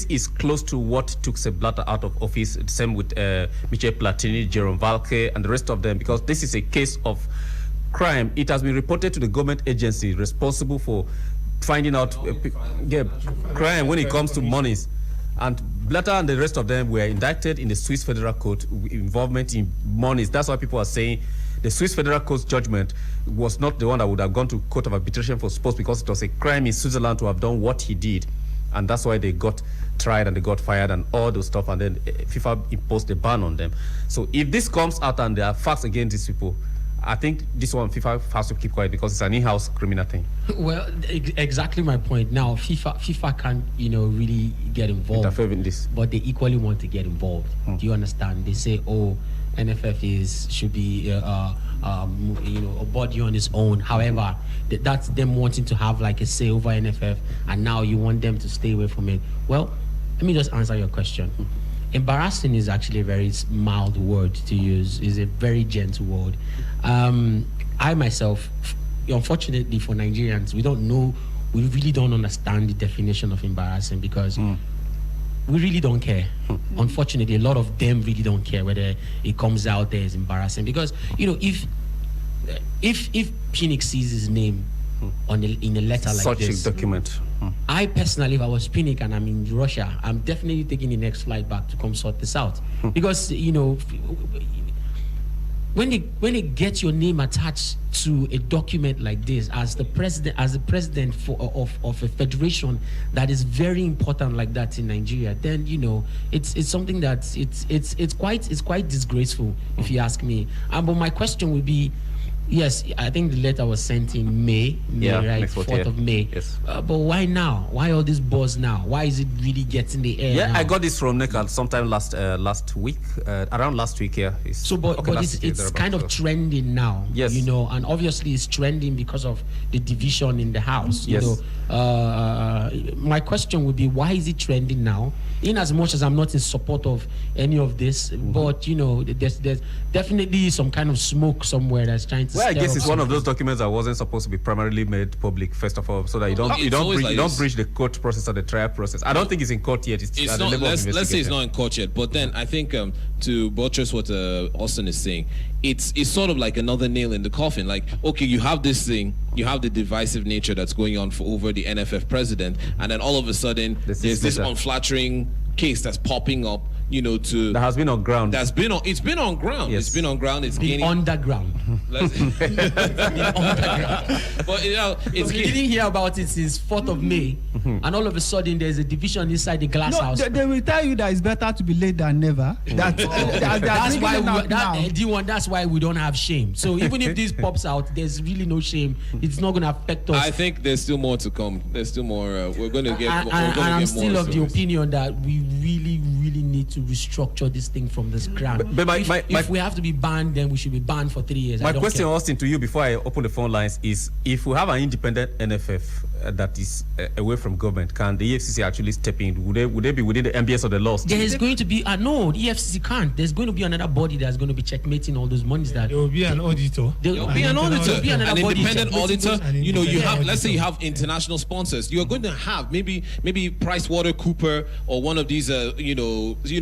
is close to what took Sepp Blatter out of office. Same with Michel Platini, Jerome Valcke, and the rest of them. Because this is a case of crime. It has been reported to the government agency responsible for finding out crime when it comes to monies. And Blatter and the rest of them were indicted in the Swiss Federal Court involvement in monies. That's why people are saying the Swiss Federal Court's judgment was not the one that would have gone to Court of Arbitration for Sports, because it was a crime in Switzerland to have done what he did. And that's why they got tried and they got fired and all those stuff. And then FIFA imposed a ban on them. So if this comes out and there are facts against these people, I think this one FIFA has to keep quiet because it's an in-house criminal thing. Well, exactly my point. Now, FIFA can't, really get involved. Interfere in this. But they equally want to get involved. Do you understand? They say, NFF should be a body on its own. However, that's them wanting to have like a say over NFF, and now you want them to stay away from it. Well, let me just answer your question. Embarrassing is actually a very mild word to use. It's a very gentle word. I myself, unfortunately for Nigerians, we really don't understand the definition of embarrassing, because we really don't care. Unfortunately, a lot of them really don't care whether it comes out there as embarrassing, because if Pinnick sees his name in a letter like this, such a document. I personally, if I was Pinnick and I'm in Russia, I'm definitely taking the next flight back to come sort this out, because when they get your name attached to a document like this as the president of a federation that is very important like that in Nigeria, then it's something that it's quite disgraceful, if you ask me. But my question would be, yes, I think the letter was sent in May, right? 4th of May. Yes. But why now? Why all this buzz now? Why is it really getting the air? Yeah, now? I got this from Nekal sometime last week, around last week. Yeah. But it's kind of trending now. Yes. And obviously it's trending because of the division in the house. Yes. My question would be, why is it trending now? In as much as I'm not in support of any of this, but there's definitely some kind of smoke somewhere that's trying to. Well, I guess it's one of those documents that wasn't supposed to be primarily made public, first of all, so that you don't breach the court process or the trial process. I don't think it's in court yet. It's at not. The level of Let's say it's not in court yet. But then I think to buttress what Austin is saying, it's sort of like another nail in the coffin. Like, okay, you have this thing, you have the divisive nature that's going on over the NFF president, and then all of a sudden there's this unflattering case that's popping up. That has been on ground. It's been on ground. Yes. It's been on ground. It's gaining underground. But it's we didn't hear about it since 4th of May, and all of a sudden there's a division inside the glass house. They will tell you that it's better to be late than never. That's why we don't have shame. So even if this pops out, there's really no shame. It's not going to affect us. I think there's still more to come. There's still more. We're going to get. And I'm still of the opinion that we really need to restructure this thing from this ground. But if we have to be banned, then we should be banned for 3 years. My question, Austin, to you before I open the phone lines is: if we have an independent NFF that is away from government, can the EFCC actually step in? Would they be within the MBS of the laws? There is going to be no, the EFCC can't. There's going to be another body that's going to be checkmating all those monies. That there will be an auditor. There will be an auditor, an independent auditor. You have, let's say you have international sponsors. You are going to have maybe PricewaterhouseCoopers or one of these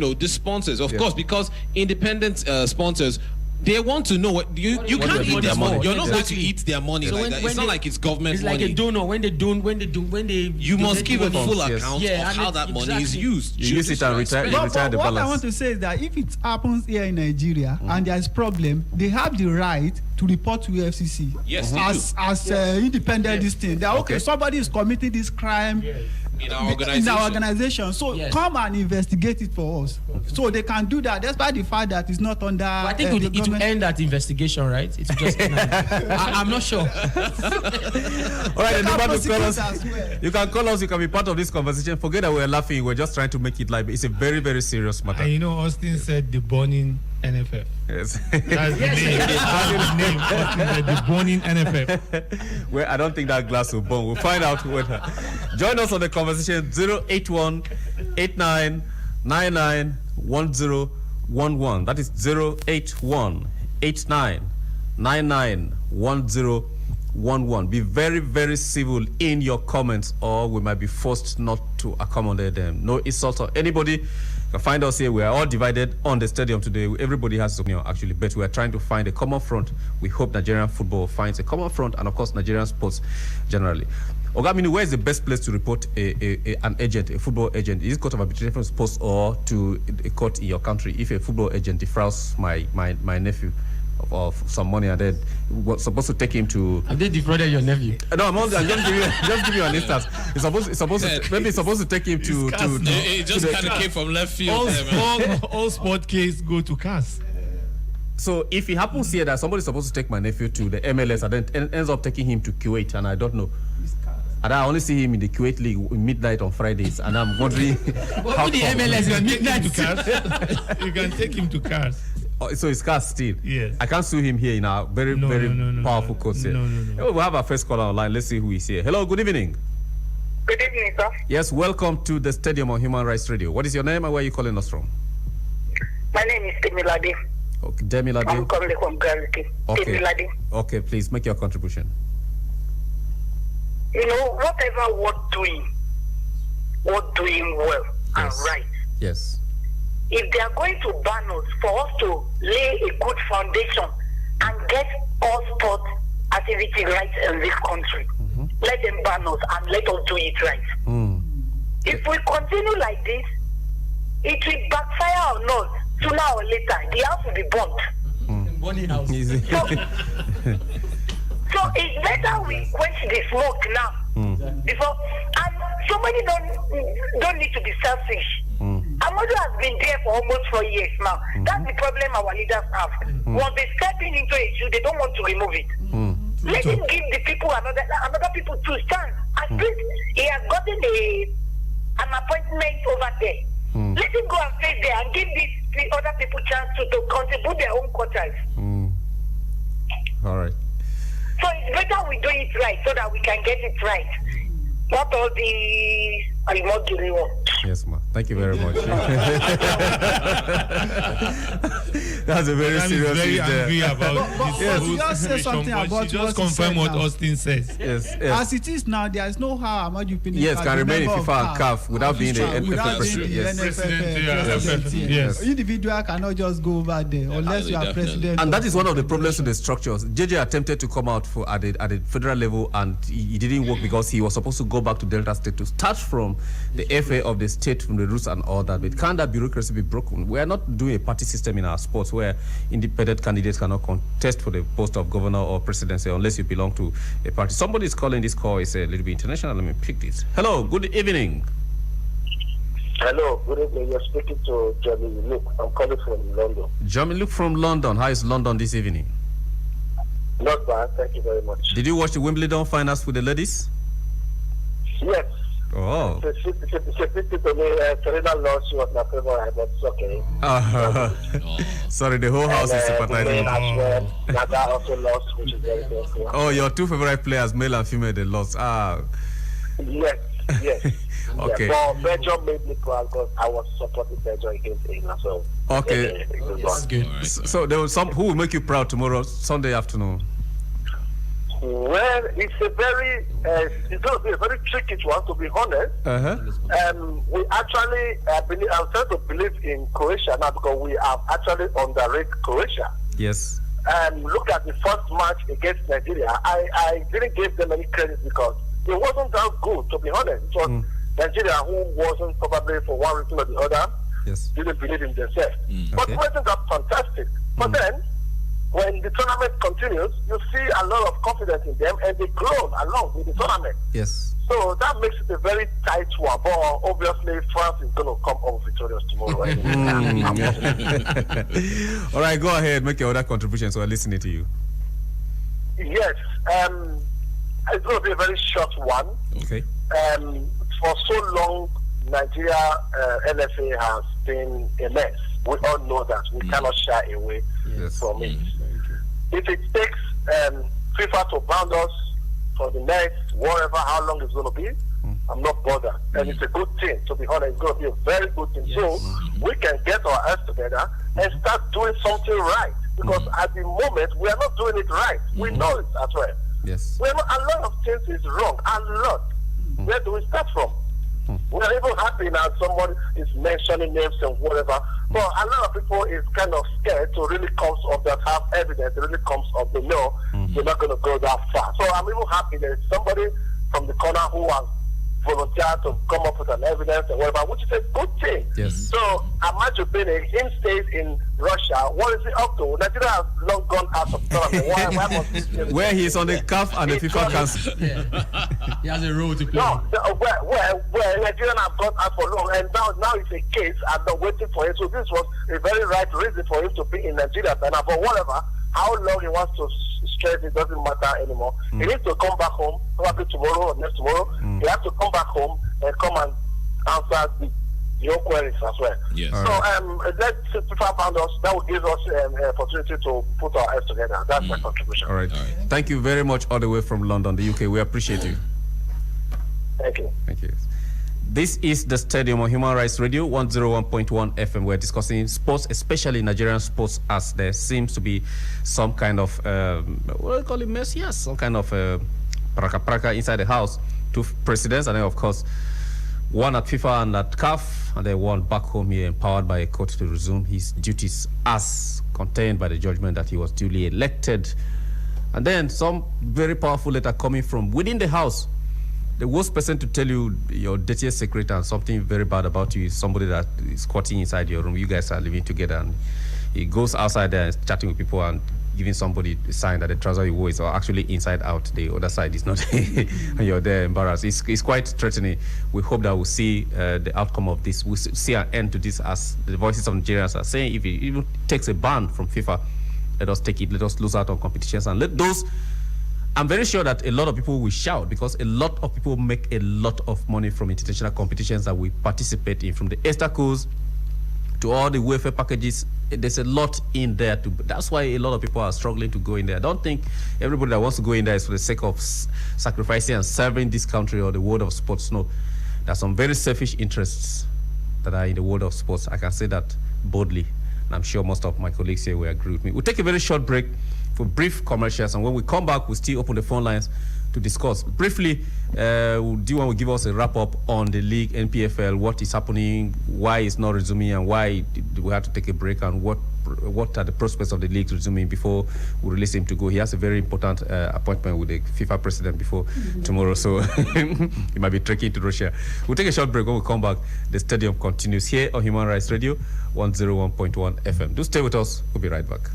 the sponsors, of course, because independent sponsors, they want to know what you can't eat their money. You're not going to eat their money like that. It's not like it's government money. It's like a donor. When they you must give a full account of how that money is used. You use it and retire the balance. What I want to say is that if it happens here in Nigeria and there's problem, they have the right to report to EFCC. Yes, as independent this thing. That somebody is committing this crime. In our organization. So come and investigate it for us. So they can do that despite the fact that it's not under. I think it will end that investigation, right? It's just I'm not sure. All right, anybody call us. You can call us. You can be part of this conversation. Forget that we're laughing. We're just trying to make it live. It's a very, very serious matter. And Austin said the burning NFF. Yes. That's the name. That's the name. Austin, the burning NFF. Well, I don't think that glass will burn. We'll find out whether. Join us on the conversation 081-8999-1011. That is 081-8999-1011. 1011. Be very, very civil in your comments, or we might be forced not to accommodate them. No insult on anybody. You can find us here. We are all divided on the stadium today. Everybody has his opinion, actually, but we are trying to find a common front. We hope Nigerian football finds a common front, and of course, Nigerian sports generally. Ogamini, where is the best place to report an agent, a football agent? Is it court of arbitration post or to a court in your country? If a football agent defrauds my nephew of some money, and then was supposed to take him to. Have they defrauded your nephew? No, I'm just giving you an instance. It's supposed to take him to. It just kind of came from left field. All sport case go to CAS. So if it happens here that somebody's supposed to take my nephew to the MLS and then ends up taking him to Kuwait, and I don't know. And I only see him in the Kuwait League midnight on Fridays, and I'm wondering how the MLS is midnight to CAS. You can take him to CAS. Oh, so it's CAS still. Yes. I can't sue him here in our very powerful court here. No. We'll have our first caller online. Let's see who is here. Hello, good evening. Good evening, sir. Yes, welcome to the Stadium on Human Rights Radio. What is your name and where are you calling us from? My name is Temilade. Okay, Temilade. I'm calling from Gariki. Okay. Temilade. Okay, please make your contribution. You know, whatever we're doing well and right. Yes. If they are going to ban us for us to lay a good foundation and get all sport activity right in this country, let them ban us and let us do it right. If we continue like this, it will backfire on us. Sooner or later, the house will be burnt. Burning house. So it's better we quench the smoke now. Before, and somebody don't need to be selfish. Amadu has been there for almost 4 years now. That's the problem our leaders have. Once they step into a issue, they don't want to remove it. Let him give the people another people to stand. At least he has gotten an appointment over there. Let him go and stay there and give the other people chance to contribute their own quotas. All right. So it's better we do it right so that we can get it right. Not all the Yes, ma. Thank you very much. That's a very serious very angry about this. But you just say something about just confirm what Austin says. Yes. As it is now, there is no how Amadu Pinnick can remain in FIFA and CAF without being the NFF president. Yes. Individual cannot just go over there unless you are president. And that is one of the problems with the structures. JJ attempted to come out at the federal level, and it didn't work because he was supposed to go back to Delta State to start from the FA of the state, from the roots and all that. But can that bureaucracy be broken? We are not doing a party system in our sports where independent candidates cannot contest for the post of governor or presidency unless you belong to a party. Somebody is calling. This call is a little bit international. Let me pick this. Hello, good evening. Hello, good evening. You're speaking to Jeremy Luke. I'm calling from London. Jeremy Luke from London. How is London this evening? Not bad. Thank you very much. Did you watch the Wimbledon finals with the ladies? Yes. Oh. Serena lost. She was my favorite, but it's okay. Sorry, the whole house is sympathizing. Nadal also lost, which is very painful. Oh, your two favorite players, male and female, they lost. Yes. Okay. But Belgium made me proud because I was supporting Belgium against England. So okay, that's good. Right. So there was some who will make you proud tomorrow, Sunday afternoon. Well, it's going to be a very tricky one, to be honest. We actually, I'm trying to believe in Croatia now because we have actually underrated Croatia. Yes. Look at the first match against Nigeria. I didn't give them any credit because it wasn't that good, to be honest. It was Nigeria who wasn't probably for one reason or the other, didn't believe in themselves. But wasn't that fantastic? But then, when the tournament continues, you see a lot of confidence in them and they grow along with the tournament. Yes. So that makes it a very tight one. But obviously, France is going to come home victorious tomorrow. All right, go ahead, make your other contribution. So I'm listening to you. Yes. It's going to be a very short one. Okay. For so long, Nigeria NFA has been a mess. We all know that. We cannot shy away from it. If it takes FIFA to bound us for the next, whatever, how long it's going to be, I'm not bothered. And it's a good thing, to be honest. It's going to be a very good thing. So we can get our heads together and start doing something right. because at the moment we are not doing it right. We know it as well. Yes. We are not, a lot of things is wrong. A lot. Where do we start from? We are even happy now somebody is mentioning names and whatever. But a lot of people is kind of scared to really comes up that have evidence, really comes up, they know they're not going to go that far. So I'm even happy that somebody from the corner who has volunteered to come up with an evidence and whatever, which is a good thing. Yes. So Ahmad Bene, him stays in Russia. What is he up to? Nigeria has long gone out of tournament. Why must he stay? Where he's on the CAF and the FIFA Council. He has a role to play. No, where Nigerian have gone out for long, and now it's a case, and they're waiting for him. So this was a very right reason for him to be in Nigeria. But whatever, how long he wants to stress, it doesn't matter anymore. He needs to come back home, probably tomorrow or next tomorrow. He has to come back home and come and answer your queries as well. Yes. So let's find us. That will give us an opportunity to put our heads together. That's my contribution. All right. Thank you very much all the way from London, the UK. We appreciate you. Thank you. Thank you. This is the Stadium on Human Rights Radio, 101.1 FM. We're discussing sports, especially Nigerian sports, as there seems to be some kind of, what do you call it, mess? Yes, some kind of praka inside the house. Two presidents, and then, of course, one at FIFA and at CAF, and then one back home here, empowered by a court to resume his duties as contained by the judgment that he was duly elected. And then some very powerful letter coming from within the house. The worst person to tell you your dirtiest secret and something very bad about you is somebody that is squatting inside your room. You guys are living together, and he goes outside there and chatting with people and giving somebody a sign that the trouser you wear is actually inside out. The other side is not, and you're there embarrassed. It's quite threatening. We hope that we'll see the outcome of this. We'll see an end to this, as the voices of Nigerians are saying. If it even takes a ban from FIFA, let us take it. Let us lose out on competitions, and let those. I'm very sure that a lot of people will shout, because a lot of people make a lot of money from international competitions that we participate in, from the Estacos to all the welfare packages. There's a lot in there. That's why a lot of people are struggling to go in there. I don't think everybody that wants to go in there is for the sake of sacrificing and serving this country or the world of sports. No, there's some very selfish interests that are in the world of sports. I can say that boldly, and I'm sure most of my colleagues here will agree with me. We'll take a very short break for brief commercials, and when we come back, we'll still open the phone lines to discuss. Briefly, do you want to give us a wrap-up on the league, NPFL, what is happening, why it's not resuming, and why do we have to take a break, and what are the prospects of the league resuming before we release him to go? He has a very important appointment with the FIFA president before tomorrow, so he might be trekking to Russia. We'll take a short break. When we come back, the stadium continues here on Human Rights Radio, 101.1 FM. Do stay with us. We'll be right back.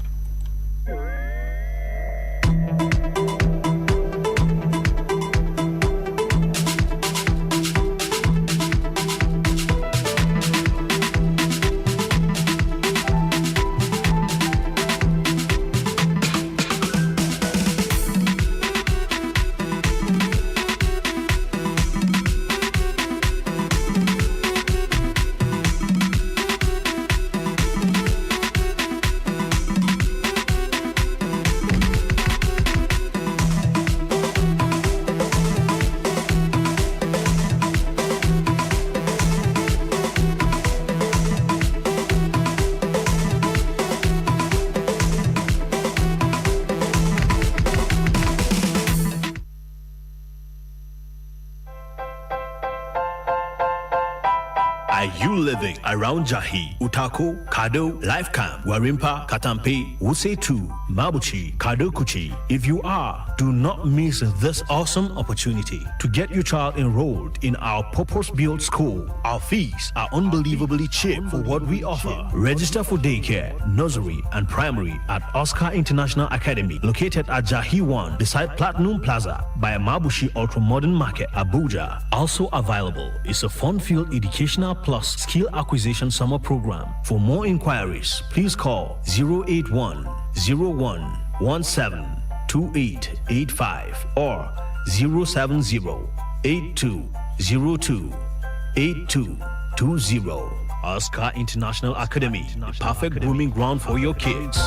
Around Jahi, Utako, Kado, Life Camp, Warimpa, Katampe, Wusetu, Mabuchi, Kadokuchi. If you are, do not miss this awesome opportunity to get your child enrolled in our purpose-built school. Our fees are unbelievably cheap for what we offer. Register for daycare, nursery, and primary at Oscar International Academy, located at Jahi 1, beside Platinum Plaza, by Mabuchi Ultra-Modern Market, Abuja. Also available is a fun-filled educational plus skill acquisition summer program. For more inquiries, please call 081-01-17-2885 or 070-8202-8220. Oscar International Academy, the perfect grooming ground for your kids.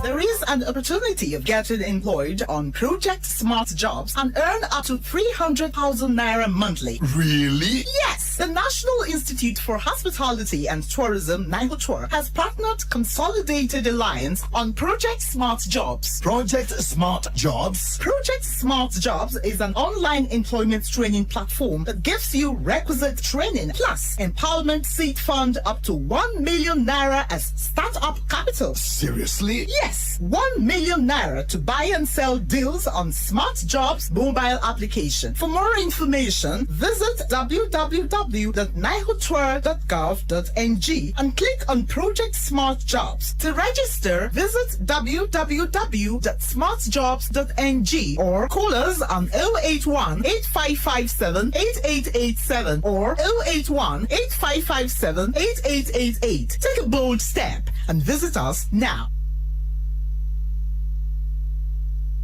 There is an opportunity of getting employed on Project Smart Jobs and earn up to 300,000 naira monthly. Really? Yes! The National Institute for Hospitality and Tourism, NIHOTOUR, has partnered Consolidated Alliance on Project Smart Jobs. Project Smart Jobs? Project Smart Jobs is an online employment training platform that gives you requisite training plus empowerment seed fund up to 1 million naira as startup capital. Seriously? Yes, 1 million naira to buy and sell deals on Smart Jobs mobile application. For more information, visit www.nihotour.gov.ng and click on Project Smart Jobs. To register, visit www.smartjobs.ng or call us on 081 8557 8887 or 081 8557 8888. Take a bold step and visit us now.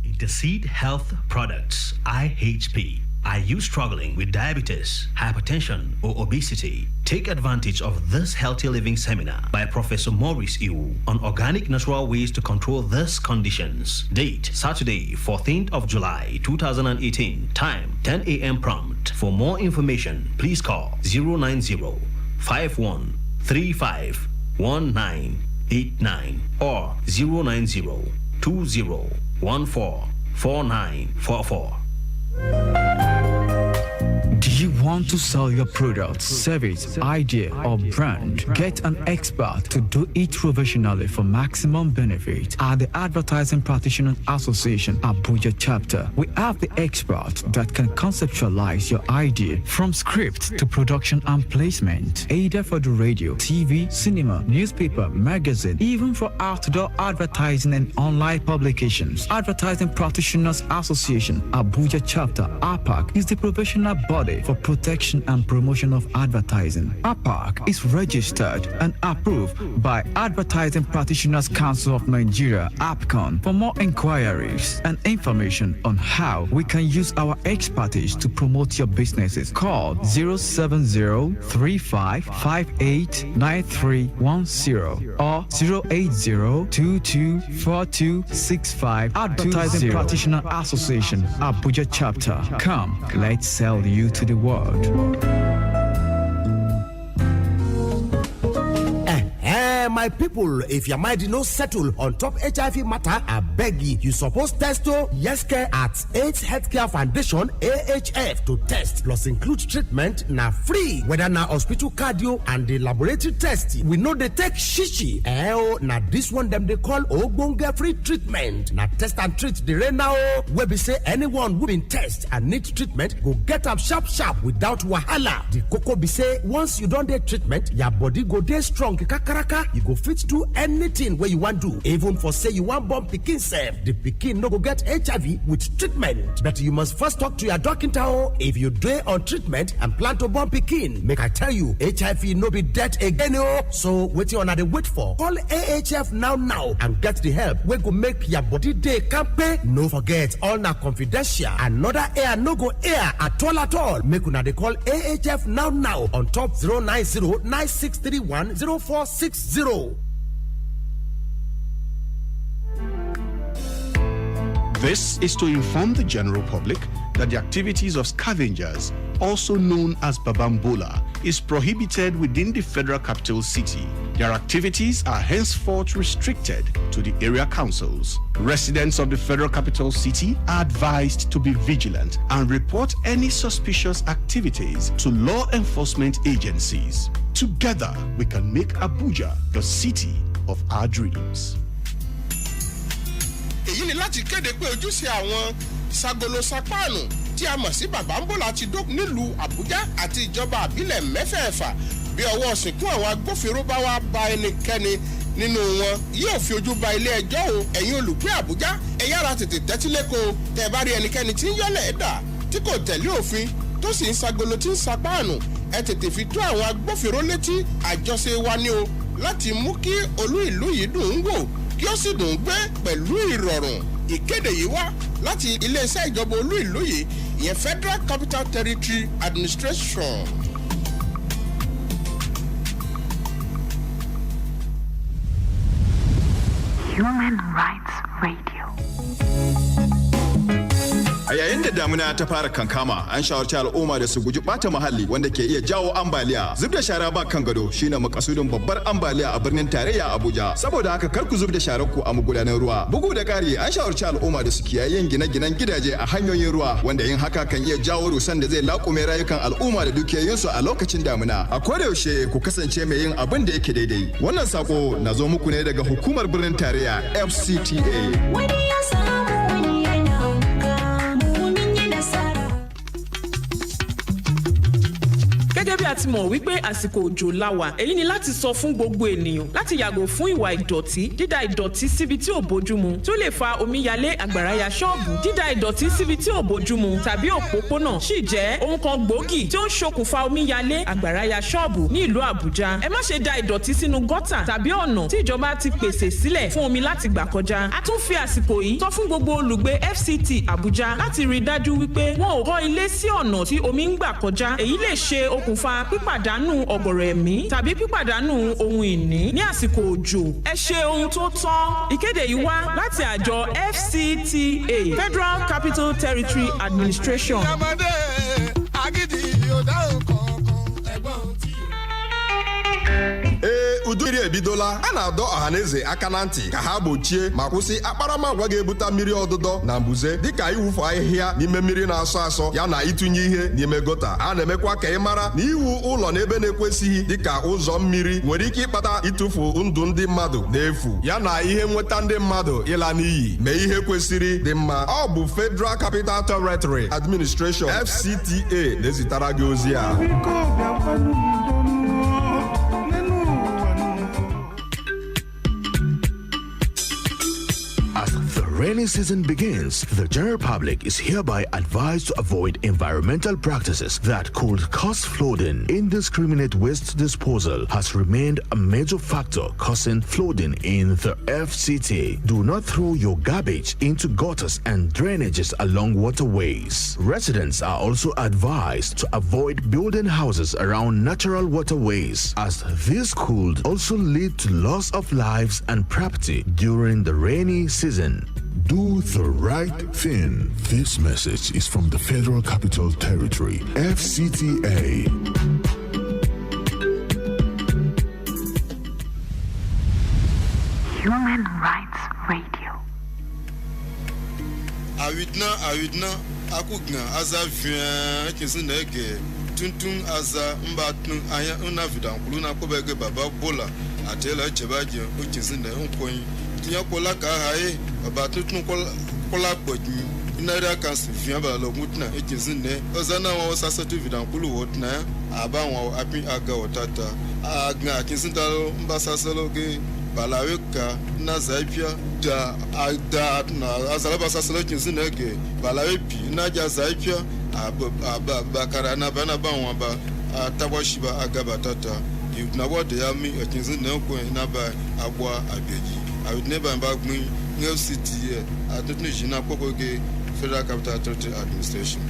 Interseed Health Products, IHP. Are you struggling with diabetes, hypertension, or obesity? Take advantage of this healthy living seminar by Professor Maurice Iwu on organic natural ways to control these conditions. Date, Saturday, 14th of July, 2018. Time, 10 a.m. prompt. For more information, please call 090-5135-1989 or 090-2014-4944. Do you want to sell your product, service, idea, or brand? Get an expert to do it professionally for maximum benefit. At the Advertising Practitioners Association Abuja chapter, we have the expert that can conceptualize your idea from script to production and placement, either for the radio, TV, cinema, newspaper, magazine, even for outdoor advertising and online publications. Advertising Practitioners Association Abuja chapter APAC is the professional body for protection and promotion of advertising. APAC is registered and approved by Advertising Practitioners Council of Nigeria, APCON. For more inquiries and information on how we can use our expertise to promote your businesses, call 070-3558-9310 or 080-2242-6520. Advertising Practitioner Association, Abuja chapter. Come, let's sell you to the world. My people, if your mind no settle on top HIV matter, I beg you suppose test to Yeske at AIDS Healthcare Foundation AHF to test plus include treatment na free. Whether na hospital cardio and the laboratory test, we know they take shishi. Na this one them they call ogbonge free treatment. Na test and treat the rain now. Where we say anyone who been test and need treatment go get up sharp without wahala. The cocoa be say once you don't get treatment, your body go dey strong kakaraka. You go fit do anything where you want to. Even for say you want born pikin sef, the pikin no go get HIV with treatment. But you must first talk to your doctor if you dey on treatment and plan to born pikin. Make I tell you, HIV no be death again o. So wetin una dey wait for? Call AHF now and get the help wey go make your body dey kampe. No forget, all na confidential. Another air no go air at all. Make una dey call AHF now on top 090-9631-0460. This is to inform the general public that the activities of scavengers, also known as Babambola, is prohibited within the Federal Capital City. Their activities are henceforth restricted to the area councils. Residents of the Federal Capital City are advised to be vigilant and report any suspicious activities to law enforcement agencies. Together, we can make Abuja the city of our dreams. èyí ni láti kéde pé ojúṣe àwọn sagolo sapáànù tí a mọ̀ sí Babambola ti dókun nílùú Àbújá àti ìjọba àbílẹ̀ mẹ́fẹ̀ẹ̀fà bí ọwọ́ sìnkú àwọn agbófinró bá wá bá ẹnikẹ́ni nínú wọn yóò fi ojú ba ilé ẹjọ́ o. ẹ̀yin olùgbé Àbújá ẹ yára tètè tẹ́tíléko tẹ́ bá rí ẹnikẹ́ni tí ń yọ́lẹ̀ ẹ̀dà tí kò tẹ̀lé òfin tó sì ń sagolo tí ń sapáànù ẹ tètè fi tó àwọn agbófinró létí. àjọṣe wa ni o láti mú kí olú ìlú yìí dùn ún wò kí ó sì dùn gbé pẹ̀lú ìrọ̀rùn. ìkéde yìí wá láti iléeṣẹ́ ìjọba olú ìlú yìí ìyẹn Federal Capital Territory Administration. Human Rights Radio. A yayin da damuna ta fara kankama, an shawarci al'umma da su guji ɓata muhalli wanda ke iya jawo ambaliya. Zub da shara ba kan gado shine makasudin babbar ambaliya a birnin tarayya Abuja. Saboda haka kar ku zub da sharar ku a magudanan ruwa. Bugu da ƙari, an shawarci al'umma da su kiyaye yin gine-ginen gidaje a hanyoyin ruwa wanda yin haka kan iya jawo rusan da zai laƙume rayukan al'umma da dukiyoyinsu a lokacin damuna. A koda yaushe ku kasance mai yin abin da yake daidai. Wannan sako na zo muku ne daga hukumar birnin tarayya FCTA. Wani ya samu wani yana gẹ́gẹ́ bí a ti mọ̀ wípé àsìkò òjò la wà èyí ni láti sọ fún gbogbo ènìyàn láti yàgò fún ìwà ìdọ̀tí dídà ìdọ̀tí síbi tí ò bójúmu tí ó lè fa omíyalé àgbàrá ya ṣọ́ọ̀bù dídà ìdọ̀tí síbi tí ò bójúmu tàbí òpópónà sì jẹ́ ohun kan gbòógì tí ó ń ṣokùnfà omíyalé àgbàrá ya ṣọ́ọ̀bù ní ìlú Àbújá ẹ má ṣe da ìdọ̀tí sínú gọ́tà tàbí ọ̀nà tí ìjọba ti pèsè sílẹ̀ fún omi láti gbà kọjá a tún fi àsìkò yìí sọ fún gbogbo olùgbé FCT Àbújá láti rí dájú wípé wọn ò kọ́ ilé sí ọ̀nà tí omi ń gbà kọjá èyí lè ṣe okùnfà pípàdánù ọ̀gọ̀rọ̀ ẹ̀mí tàbí pípàdánù ohun ìní ní àsìkò òjò ẹ ṣe ohun tó tọ́ ìkéde yìí wá láti àjọ FCTA Federal Capital Territory Administration. Udiri ebidola a na-adọ ọhaneze aka na ntị ka ha gbochie ma kwụsị akparamagwa ga-ebute mmiri ọdụdọ na mbuze dịka iwufu ahịhịa n'ime mmiri na-asọ asọ ya na ịtụnye ihe n'ime gota a na-emekwa ka ị mara na iwu ụlọ n'ebe na-ekwesịghị dịka ụzọ mmiri nwere ike ịkpata ịtụfu ndụ ndị mmadụ n'efu ya na ihe nweta ndị mmadụ ịla n'iyi mee ihe kwesịrị dị mma ọ bụ Federal Capital Territory Administration FCTA na-ezitara gị ozi a. Rainy season begins, the general public is hereby advised to avoid environmental practices that could cause flooding. Indiscriminate waste disposal has remained a major factor causing flooding in the FCT. Do not throw your garbage into gutters and drainages along waterways. Residents are also advised to avoid building houses around natural waterways, as this could also lead to loss of lives and property during the rainy season. Do the right thing. This message is from the Federal Capital Territory, FCTA. Human Rights Radio. Awidna, akugna, aza vien, kizinege, tuntun aza mbatun, aya unavidan, kuluna kobege baba bola, atela chebaje, ukizinde unkoi. Tiens kola ka hae abatu tun kola bodni inara kan se vient ba lo mutna etizine ozana wa sasa tu vidan kulu wotna aba wa api aga otata agna kisinta mba sasa lo ge balaweka na zaipia da na azala ba sasa lo kinsine ge balawepi na ja zaipia bakara na bana ba wa ba tabashiba aga batata na wode ya mi kinsine ko na ba agwa abeji I would never embark me New City. I don't know Federal Capital Territory Administration.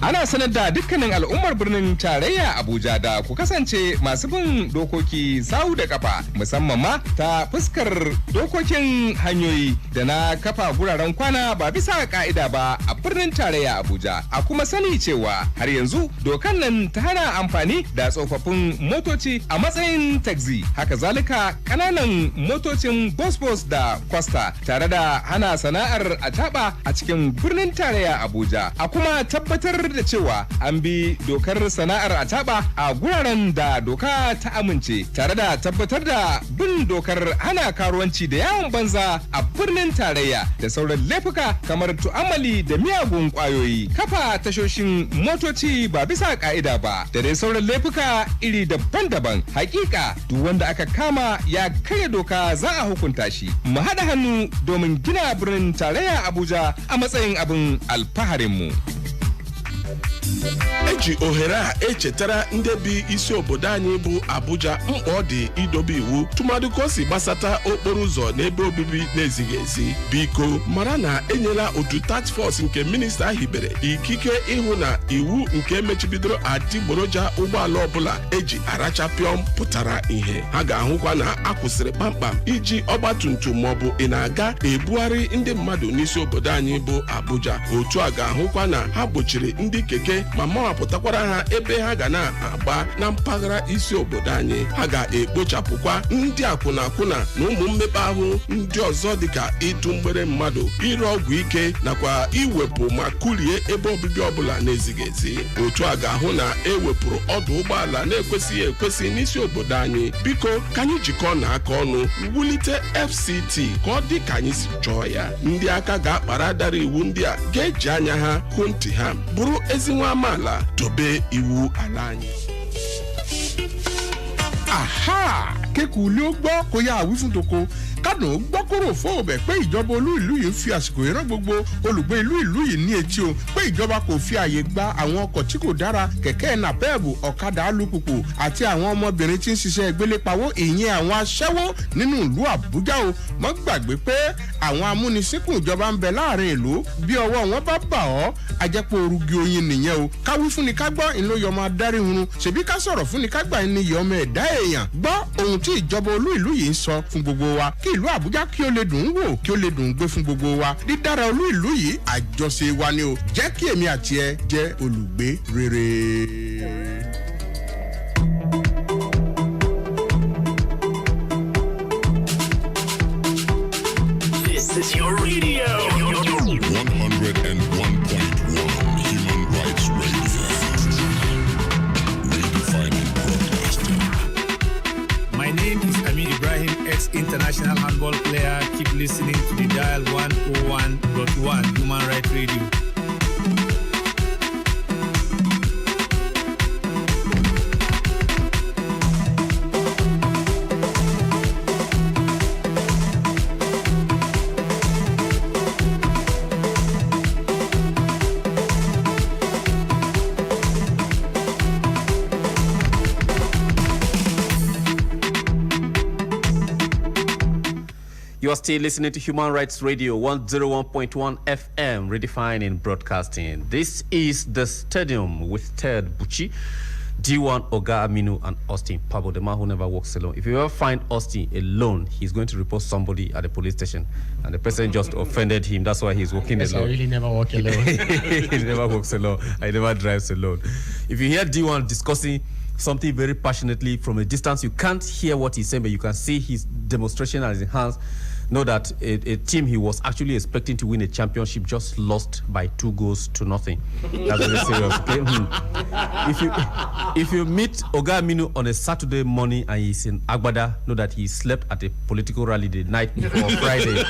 Ana sanar da dukkanin al'ummar birnin tarayya Abuja da ku kasance masu bin dokoki sau da kafa musamman ma ta fuskar dokokin hanyoyi da na kafa guraren kwana ba bisa ka'ida ba a birnin tarayya Abuja. A kuma sani cewa har yanzu dokan nan ta hana amfani da tsofaffin motoci a matsayin taxi. Haka zalika kananan motocin bus da kwasta tare da hana sana'ar ataba a cikin birnin tarayya Abuja. A kuma tabbatar da cewa an bi dokar sana'ar ataba a guraren da doka ta amince tare da tabbatar da bin dokar hana karuwanci da yawon banza a birnin tarayya da sauran laifuka kamar tu'amali da miyagun kwayoyi kafa tashoshin motoci ba bisa ka'ida ba da dai sauran laifuka iri daban-daban. Hakika duk wanda aka kama ya karya doka za a hukunta shi. Mu haɗa hannu domin gina birnin tarayya Abuja a matsayin abin alfaharinmu. eji ohere a echetara ndị bi isi obodo anyị bụ Abuja mkpa ọ dị idobe iwu tụmadụ ka o si gbasata okporo ụzọ n'ebe obibi na-ezighị ezi. Biko mara na enyela otu task force nke minista hibere ikike ịhụ na iwu nke mechibidoro adịgboroja ụgbọala ọbụla eji arachapịọm pụtara ihe. Ha ga-ahụkwa na akwụsịrị kpamkpam iji ọgbatumtum maọbụ ị na-aga ebugharị ndị mmadụ n'isi obodo anyị bụ Abuja. Otu a ga-ahụkwa na ha gbochiri ndị keke ma mawapụtakwara ha ebe ha ga na-agba na mpaghara isi obodo anyị. Ha ga-ekpochapụkwa ndị akwụna na ụmụ mmekpa ahụ ndị ọzọ dịka ịtụ mgbere mmadụ, ire ọgwụ ike nakwa iwepụ ma kurie ebe obibi ọbụla na-ezighị ezi. Otu a ga-ahụ na ewepụrụ ọdụ ụgbọala na-ekwesịghị ekwesị n'isi obodo anyị. Biko ka anyị jikọọ na aka ọnụ wulite FCT ka ọ dị ka anyị si chọọ ya. Ndị aka ga-akpara dara iwu ndị a ga-eji anya ha hụ ntị ha, bụrụ ezi nwa amaala, dobe iwu ala anyị. Aha! Kéku ilé ó gbọ́ kó yá àwí fún toko. Kánò gbọ́ kóró fóòbẹ̀ pé ìjọba olú ìlú yìí fi àsìkò ìran gbogbo olùgbé ìlú yìí ní etí o pé ìjọba kò fi àyè gba àwọn ọkọ̀ tí kò dára, kẹ̀kẹ́ nàpẹ́ẹ̀bù, ọ̀kadà alùpùpù àti àwọn ọmọbìnrin tí ń ṣiṣẹ́ ìgbélépawó ìyẹn àwọn aṣẹ́wó nínú ìlú Àbújá o. Mọ́ gbàgbé pé àwọn amúnisínkùn ìjọba ń bẹ láàrin ìlú bí ọwọ́ wọn bá bà ọ́ ajẹ́pọ̀ orugi oyin nìyẹn o. Káwí fún ni ká gbọ́ ìlú yọmọ adarí hurun, ṣèbí ká sọ̀rọ̀ fún ni ká gbà ní yọmọ ẹ̀dá èèyàn. Gbọ́ ohun tí ìjọba olú ìlú yìí ń sọ fún gbogbo wa kí ìlú Àbújá kí ó lè dùn ún wò kí ó lè dùn ún gbé fún gbogbo wa. Dídára olú ìlú yìí àjọṣe wa ni o. Jẹ́ kí èmi àti ẹ jẹ́ olùgbé rere. This is your radio. 101.1 Human Rights Radio. Redefining broadcasting. My name is Amin Ibrahim, ex-international handball player. Keep listening to the dial 101.1 Human Rights Radio. You are still listening to Human Rights Radio 101.1 FM, redefining broadcasting. This is The Stadium with Ted Buchi, D1 Oga Aminu, and Austin Pabo, the man who never walks alone. If you ever find Austin alone, he's going to report somebody at the police station, and the person just offended him. That's why he's walking alone. I really never walk alone. He never walks alone. I never drives alone. If you hear D1 discussing something very passionately from a distance, you can't hear what he's saying, but you can see his demonstration and his hands. Know that a team he was actually expecting to win a championship just lost by 2-0. That's very serious. Okay? If you meet Oga Aminu on a Saturday morning and he's in Agbada, know that he slept at a political rally the night before Friday.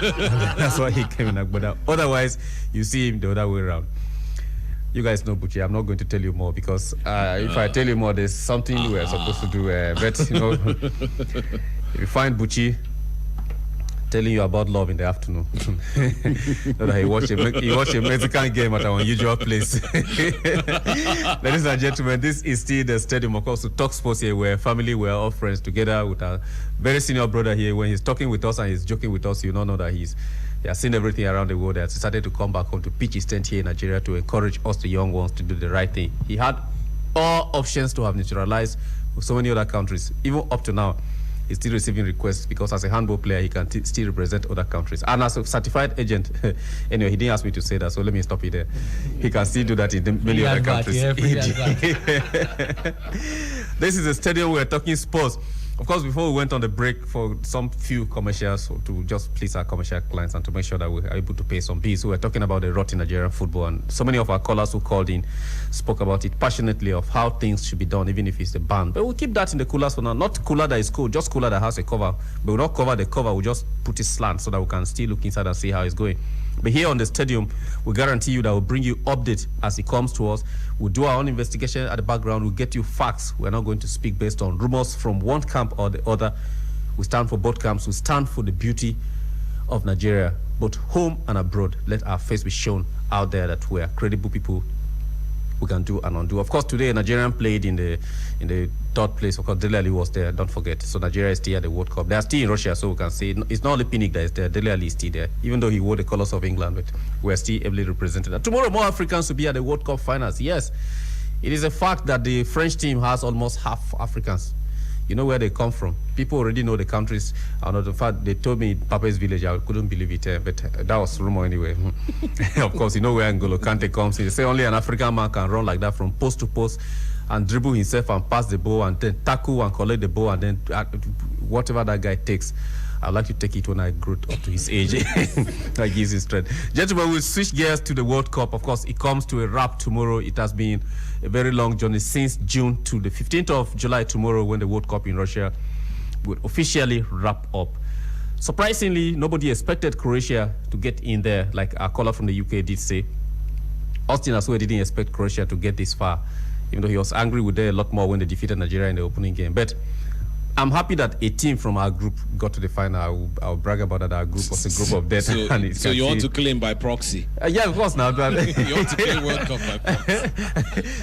That's why he came in Agbada. Otherwise, you see him the other way around. You guys know Buchi. I'm not going to tell you more because if I tell you more, there's something we're supposed to do. But you know, if you find Buchi telling you about love in the afternoon, that he watched a Mexican game at an unusual place. Ladies and gentlemen, this is still The Stadium, of course, to talk sports here. We're family, we're all friends together with our very senior brother here. When he's talking with us and he's joking with us, you know that he has seen everything around the world. He has decided to come back home to pitch his tent here in Nigeria to encourage us, the young ones, to do the right thing. He had all options to have naturalized with so many other countries. Even up to now, he's still receiving requests because as a handball player, he can still represent other countries. And as a certified agent, anyway, he didn't ask me to say that, so let me stop it there. He can still do that in many other countries. This is a stadium we're talking sports. Of course, before we went on the break for some few commercials to just please our commercial clients and to make sure that we're able to pay some bills. So we're talking about the rot in Nigerian football, and so many of our callers who called in spoke about it passionately of how things should be done, even if it's the ban. But we'll keep that in the coolers for now. Not cooler that is cool, just cooler that has a cover. But we'll not cover the cover, we'll just put it slant so that we can still look inside and see how it's going. But here on the stadium, we guarantee you that we'll bring you updates as it comes to us. We'll do our own investigation at the background. We'll get you facts. We're not going to speak based on rumors from one camp or the other. We stand for both camps. We stand for the beauty of Nigeria, both home and abroad. Let our face be shown out there that we are credible people we can do and undo. Of course, today Nigerian played in the third place. Of course, Dele Alli was there. Don't forget. So Nigeria is still at the World Cup. They are still in Russia, so we can say it's not only Pinnick that is there. Dele Alli is still there, even though he wore the colours of England, but we are still ably represented. And tomorrow, more Africans will be at the World Cup finals. Yes, it is a fact that the French team has almost half Africans. You know where they come from. People already know the countries. And in fact, they told me Pape's village. I couldn't believe it, but that was rumor anyway. Of course, you know where N'Golo Kante comes in. They say only an African man can run like that from post to post and dribble himself and pass the ball and then tackle and collect the ball and then whatever that guy takes. I'd like to take it when I grow up to his age. That gives him strength. Gentlemen, we'll switch gears to the World Cup. Of course, it comes to a wrap tomorrow. It has been a very long journey since June to the 15th of July tomorrow, when the World Cup in Russia will officially wrap up. Surprisingly, nobody expected Croatia to get in there, like our caller from the UK did say. Austin as well didn't expect Croatia to get this far, even though he was angry with them a lot more when they defeated Nigeria in the opening game. But I'm happy that a team from our group got to the final. I'll brag about that. Our group was a group of death. So you want to claim by proxy? Yeah, of course. Now, you want to claim World Cup by proxy.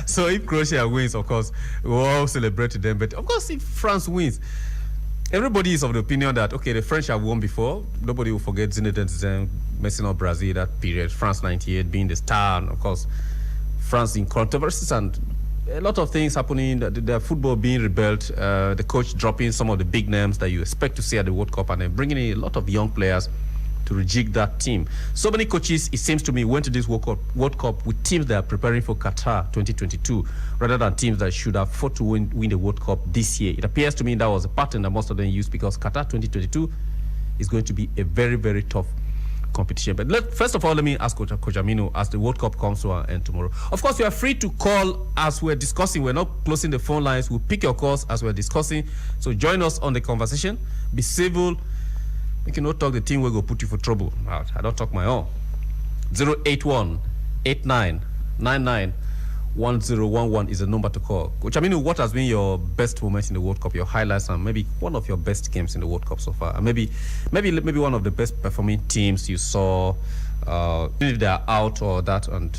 So if Croatia wins, of course, we'll all celebrate them. But of course, if France wins, everybody is of the opinion that, okay, the French have won before. Nobody will forget Zinedine Zidane messing up Brazil that period. France 98 being the star, and of course, France in controversies and a lot of things happening, the football being rebuilt, the coach dropping some of the big names that you expect to see at the World Cup, and then bringing in a lot of young players to rejig that team. So many coaches, it seems to me, went to this World Cup with teams that are preparing for Qatar 2022, rather than teams that should have fought to win the World Cup this year. It appears to me that was a pattern that most of them used, because Qatar 2022 is going to be a very, very tough competition. But first of all, let me ask Coach Aminu, as the World Cup comes to an end tomorrow. Of course, you are free to call as we're discussing. We're not closing the phone lines. We'll pick your calls as we're discussing. So join us on the conversation. Be civil. You cannot talk the team will go put you for trouble. I don't talk my own. 081-8999-1011 is the number to call. Coach Aminu, what has been your best moments in the World Cup, your highlights, and maybe one of your best games in the World Cup so far? And maybe one of the best performing teams you saw, if they are out or that, and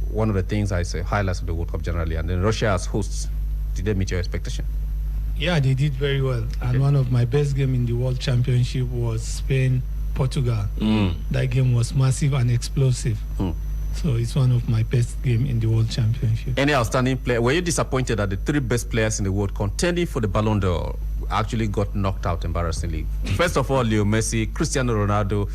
one of the things I say, highlights of the World Cup generally, and then Russia as hosts, did they meet your expectation? Yeah, they did very well. And one of my best games in the World Championship was Spain-Portugal. That game was massive and explosive. So it's one of my best games in the World Championship. Any outstanding player? Were you disappointed that the three best players in the world contending for the Ballon d'Or actually got knocked out embarrassingly? First of all, Leo Messi, Cristiano Ronaldo,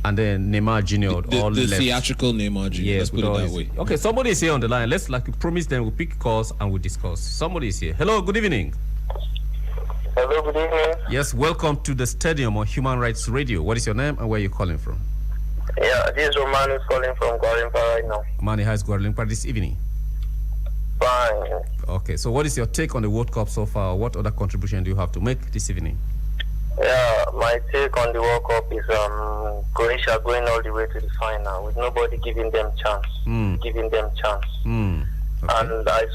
and then Neymar Jr. The theatrical Neymar Jr. Yes, let's put it that way. Okay, somebody is here on the line. Let's, like we promised them, we'll pick calls and we'll discuss. Somebody is here. Hello, good evening. Hello, good evening. Yes, welcome to the stadium on Human Rights Radio. What is your name and where are you calling from? Yeah, this is Roman who's calling from Guarimpa right now. Mani, how is Guarimpa this evening? Fine. Okay, so what is your take on the World Cup so far? What other contribution do you have to make this evening? Yeah, my take on the World Cup is Croatia going all the way to the final with nobody giving them chance. Okay. And I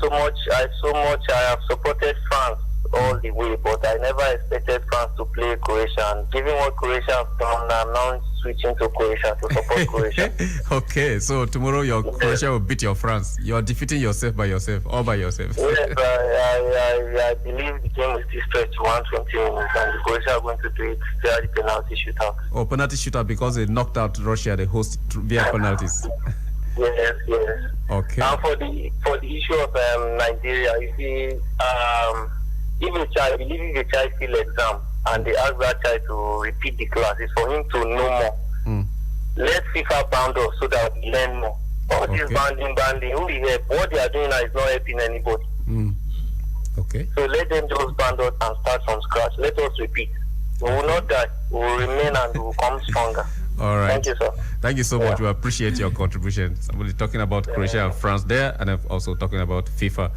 have supported France all the way, but I never expected France to play Croatia. And given what Croatia have done, I'm now switching to Croatia to support Croatia. Okay, so tomorrow your Croatia will beat your France. You are defeating yourself by yourself, all by yourself. Yes, I believe the game will still stretch to 120 minutes, and the Croatia are going to do it via the penalty shootout. Oh, penalty shootout, because they knocked out Russia, they host via penalties. Yes. Okay. And for the issue of Nigeria, you see, if a child fail exam and they ask that child to repeat the class, it's for him to know more. Let FIFA bound us so that we learn more. All this banding, who we help? What they are doing now is not helping anybody. Okay. So let them just band us and start from scratch. Let us repeat. We will not die. We will remain and we will come stronger. All right. Thank you, sir. Thank you so much. We appreciate your contribution. Somebody talking about Croatia and France there, and I'm also talking about FIFA,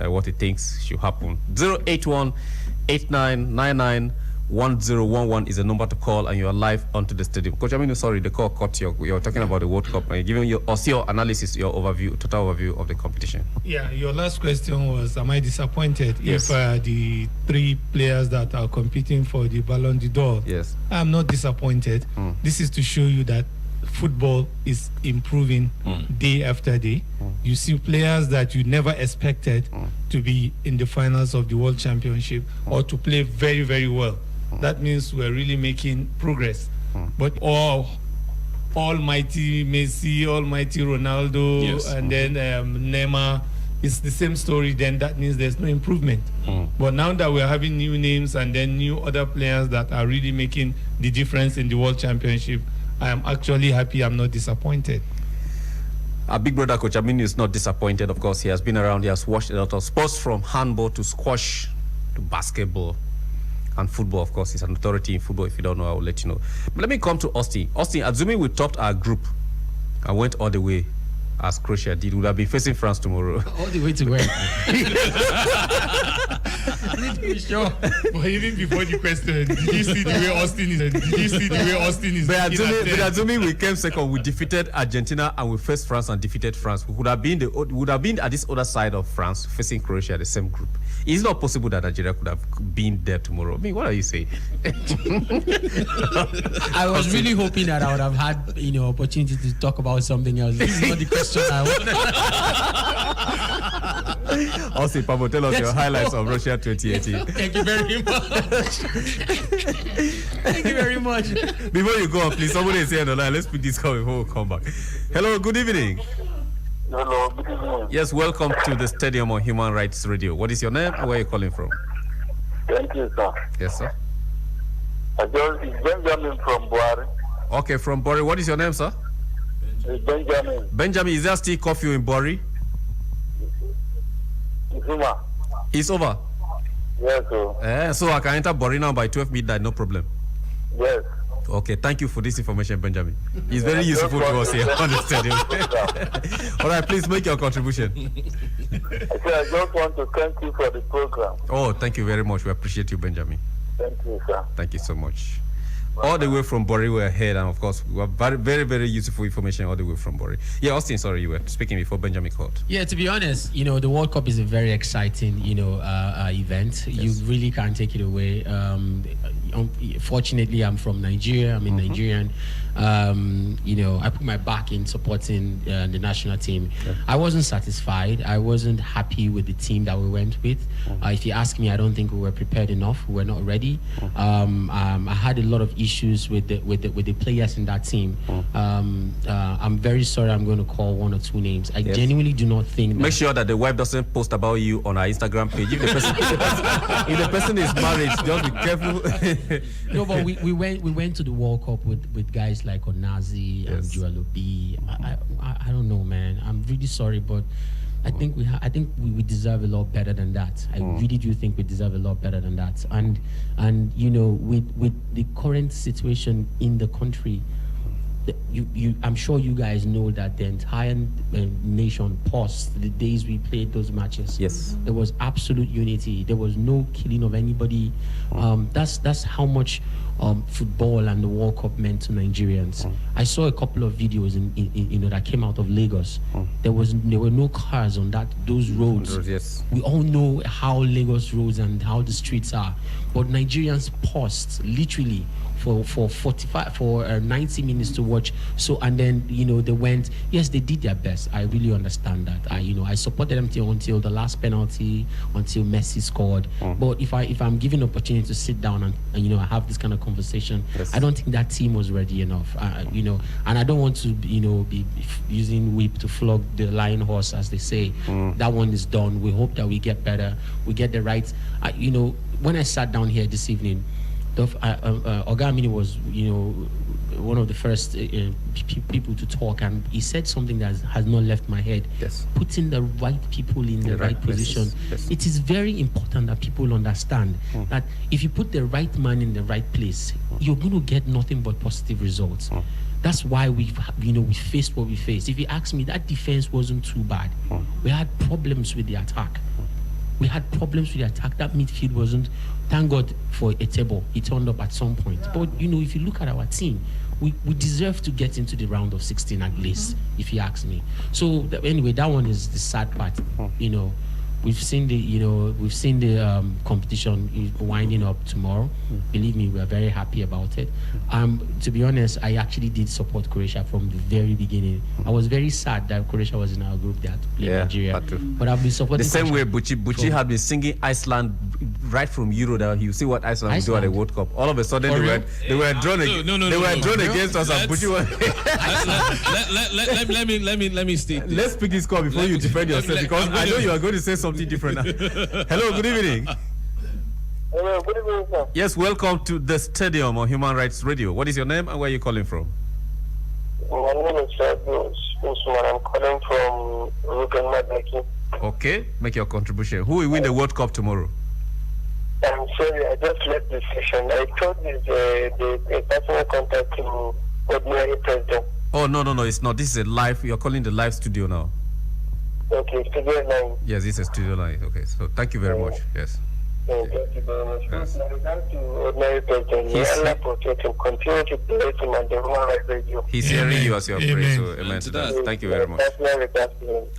what he thinks should happen. 081-8999-1011 is the number to call, and you are live onto the stadium. Coach, sorry, the call cut you. You're talking about the World Cup, and you're giving your analysis, your overview, total overview of the competition. Yeah, your last question was, am I disappointed if the three players that are competing for the Ballon d'Or? Yes. I'm not disappointed. This is to show you that football is improving day after day. You see players that you never expected to be in the finals of the World Championship or to play very, very well. That means we're really making progress. But almighty Messi, almighty Ronaldo, and then Neymar, it's the same story. Then that means there's no improvement. But now that we're having new names and then new other players that are really making the difference in the World Championship, I am actually happy. I'm not disappointed. Our big brother, Coach Aminu, is not disappointed. Of course, he has been around. He has watched a lot of sports, from handball to squash to basketball and football. Of course, he's an authority in football. If you don't know, I will let you know. But let me come to Austin. Austin, assuming we topped our group and went all the way as Croatia did, would have been facing France tomorrow. All the way to where? Sure. But even before the question, did you see the way Austin is? Did you see the way Austin is? But assuming we came second, we defeated Argentina and we faced France and defeated France. We would have been at this other side of France facing Croatia, the same group. It's not possible that Nigeria could have been there tomorrow. I mean, what are you saying? I was really hoping that I would have had, opportunity to talk about something else. This is not the question I wanted. Also, Pablo, tell us your highlights of Russia 2018. Thank you very much. Thank you very much. Before you go on, please, somebody is here on the line. Let's pick this call before we come back. Hello, good evening. Hello, good evening. Yes, welcome to the Stadium on Human Rights Radio. What is your name and where are you calling from? Thank you, sir. Yes, sir. It's Benjamin from Buhari. Okay, from Buhari. What is your name, sir? It's Benjamin. Benjamin, is there still curfew in Buhari? It's over. It's over? Yes, sir. So I can enter Buhari now by 12 midnight, no problem? Yes. Okay, thank you for this information, Benjamin. It's very useful to us here on the stadium. All right, please make your contribution. I just want to thank you for the program. Oh, thank you very much. We appreciate you, Benjamin. Thank you, sir. Thank you so much. All the way from Buhari, we're ahead, and of course, we have very, very, very useful information all the way from Buhari. Yeah, Austin, sorry, you were speaking before Benjamin called. Yeah, to be honest, the World Cup is a very exciting, event. Yes. You really can't take it away. Fortunately, I'm from Nigeria. I'm a Nigerian. I put my back in supporting the national team. Yeah. I wasn't satisfied. I wasn't happy with the team that we went with. If you ask me, I don't think we were prepared enough. We were not ready. I had a lot of issues with the players in that team. I'm very sorry. I'm going to call one or two names. I genuinely do not think. Make sure that the wife doesn't post about you on our Instagram page. If the person is married, just be careful. No, but we went to the World Cup with guys like Onazi and Joel Obi. I don't know, man. I'm really sorry, but I think we deserve a lot better than that. I really do think we deserve a lot better than that. And with the current situation in the country, I'm sure you guys know that the entire nation paused the days we played those matches. Yes, there was absolute unity. There was no killing of anybody. That's how much football and the World Cup meant to Nigerians. I saw a couple of videos that came out of Lagos. There were no cars on those roads. Yes. We all know how Lagos roads and how the streets are, but Nigerians paused literally for 90 minutes to watch. So, and then they went. Yes, they did their best. I really understand that. I supported them until the last penalty, until Messi scored. But if I'm given an opportunity to sit down and I have this kind of conversation, yes, I don't think that team was ready enough. And I don't want to be using whip to flog the lion horse, as they say. That one is done. We hope that we get better. We get the right. When I sat down here this evening, Oga Aminu was, one of the first people to talk, and he said something that has not left my head. Yes. Putting the right people in the right position. Yes. It is very important that people understand that if you put the right man in the right place, you're going to get nothing but positive results. That's why we faced what we faced. If you ask me, that defense wasn't too bad. We had problems with the attack. That midfield wasn't. Thank God for a table. He turned up at some point. But if you look at our team, we deserve to get into the round of 16 at least, if you ask me. So anyway, that one is the sad part. we've seen the competition winding up tomorrow. Believe me, we are very happy about it. To be honest, I actually did support Croatia from the very beginning. I was very sad that Croatia was in our group that played Nigeria, but I've been supporting the same way Buchi had been singing Iceland right from Euro. That you see what Iceland will do at the World Cup. All of a sudden they were drawn against us. And Buchi was let me state this. Let's pick this call before you defend yourself, because I know you are going to say something different now. Hello, good evening. Hello, good evening, sir. Yes, welcome to the Stadium on Human Rights Radio. What is your name and where are you calling from? My name is Fabio Usman. I'm calling from Rugen Madaki. Okay, make your contribution. Who will win the World Cup tomorrow? I'm sorry, I just left the session. I thought it's the personal contact to ordinary president. Oh, no, it's not. This is a live. You're calling the live studio now. Okay, studio line. Yes, this is studio line. Okay, so thank you very much. Yes. Thank you very much. Yes. With regard to ordinary president, may Allah protect him, continue to bless him and the Human Rights Radio. He's hearing you as your prayer, so amen to that. Thank you very much.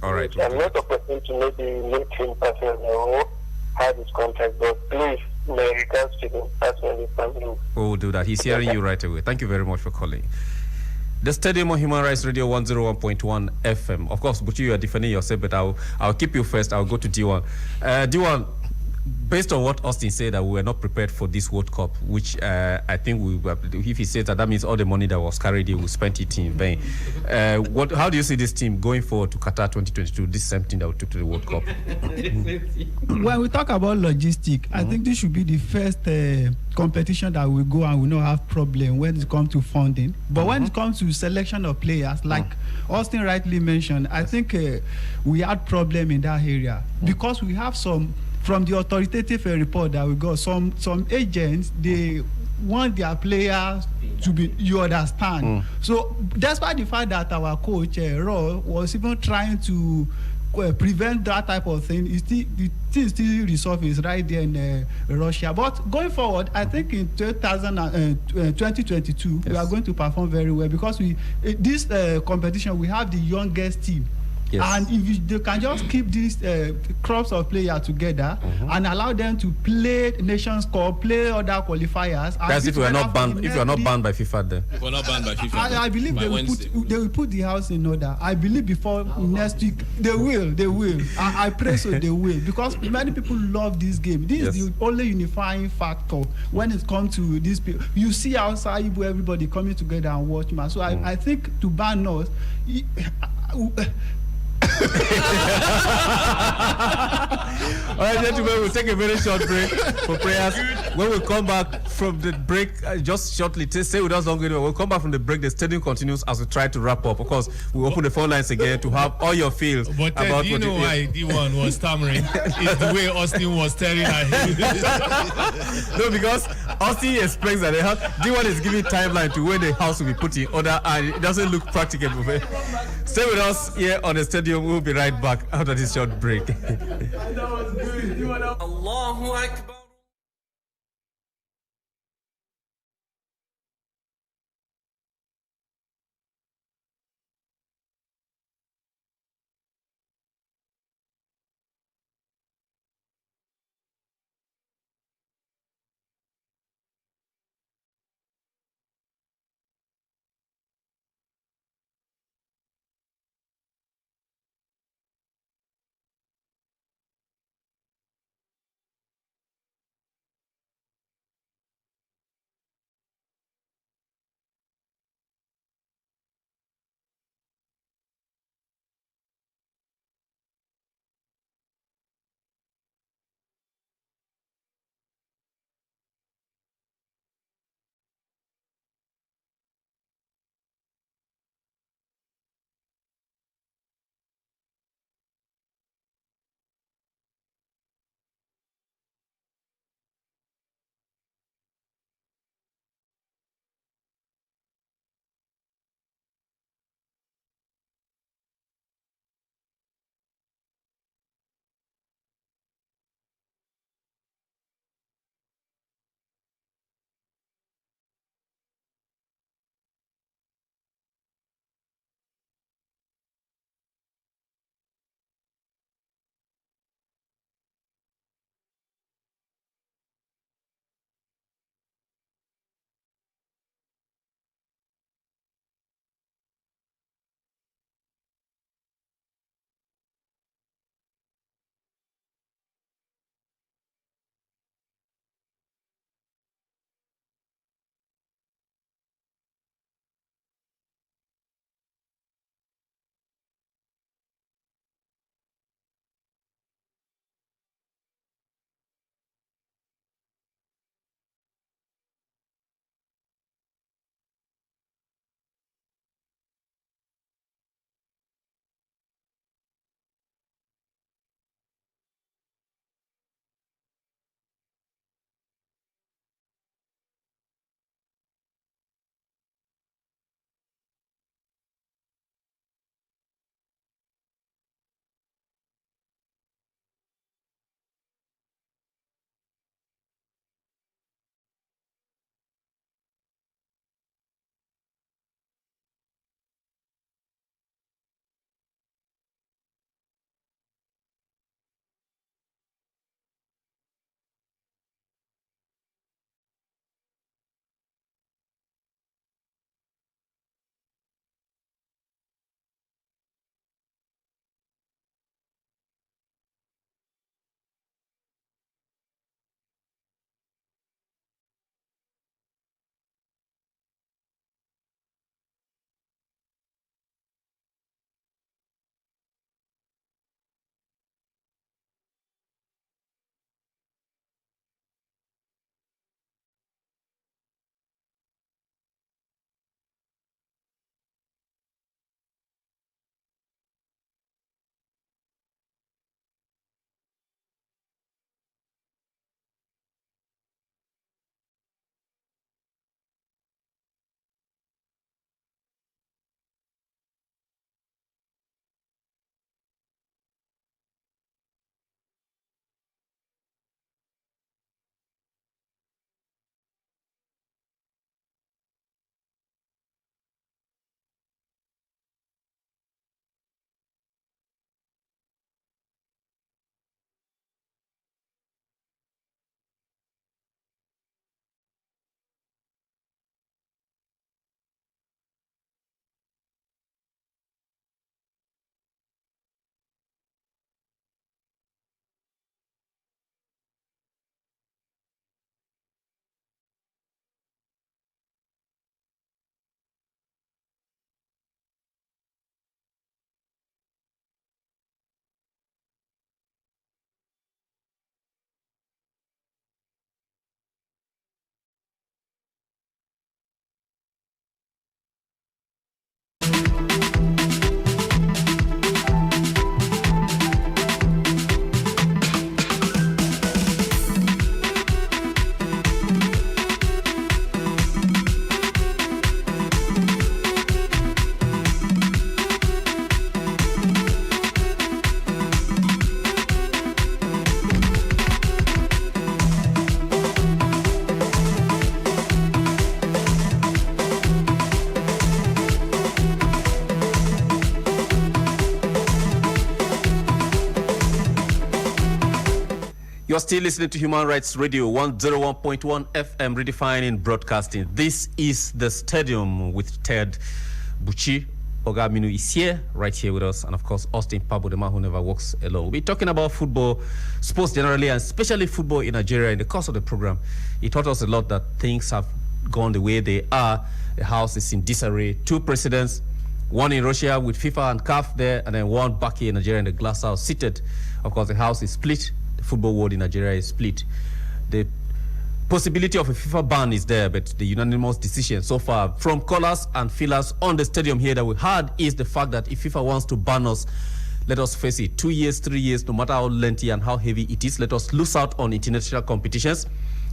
All right. I'm not opportunity to maybe meet him personally or have his contact, but please, my regards to him personally, family. We'll do that. He's hearing you right away. Thank you very much for calling. The Stadium on Human Rights Radio 101.1 FM. Of course, Buchi, you are defending yourself, but I'll keep you first. I'll go to D1. D1, based on what Austin said, that we were not prepared for this World Cup, which I think if he says that means all the money that was carried in, we spent it in vain. How do you see this team going forward to Qatar 2022, this same thing that we took to the World Cup? When we talk about logistics, I think this should be the first competition that we go and we not have problem when it comes to funding. But when it comes to selection of players, like Austin rightly mentioned, I think we had problem in that area because we have some. From the authoritative report that we got, some agents, they want their players to be, you understand. So despite the fact that our coach Ro was even trying to prevent that type of thing, the thing still resurface right there in Russia. But going forward, I think in 2022 we are going to perform very well because this competition we have the youngest team. Yes. And if they can just keep these crops of players together and allow them to play Nations Cup, play other qualifiers. That's if we are not banned. If we are not banned by FIFA, then we're not banned by FIFA. I believe they will put the house in order. I believe before next week they will. I pray so they will, because many people love this game. This is the only unifying factor when it comes to this. You see outside everybody coming together and watch match. So I think to ban us. All right, gentlemen, we'll take a very short break for prayers. When we come back from the break, just shortly, stay with us longer. We'll come back from the break. The stadium continues as we try to wrap up. Of course, we'll open the phone lines again to have all your feels. But about do you know why D1 was stammering? It's the way Austin was staring at him. No, because Austin expects that D1 is giving timeline to when the house will be put in order, and it doesn't look practicable. Stay with us here on the stadium. We'll be right back after this short break. Allahu Akbar. You're still listening to Human Rights Radio, 101.1 FM, redefining broadcasting. This is the stadium with Ted Buchi. Oga Aminu is here, right here with us, and of course, Austin Pabo, the man who never walks alone. We'll be talking about football, sports generally, and especially football in Nigeria in the course of the program. He taught us a lot that things have gone the way they are. The house is in disarray. 2 presidents, one in Russia with FIFA and CAF there, and then one back here in Nigeria in the glass house seated. Of course, the house is split. The football world in Nigeria is split. The possibility of a FIFA ban is there, but the unanimous decision so far from callers and fillers on the stadium here that we had is the fact that if FIFA wants to ban us, let us face it, 2 years, 3 years, no matter how lengthy and how heavy it is, let us lose out on international competitions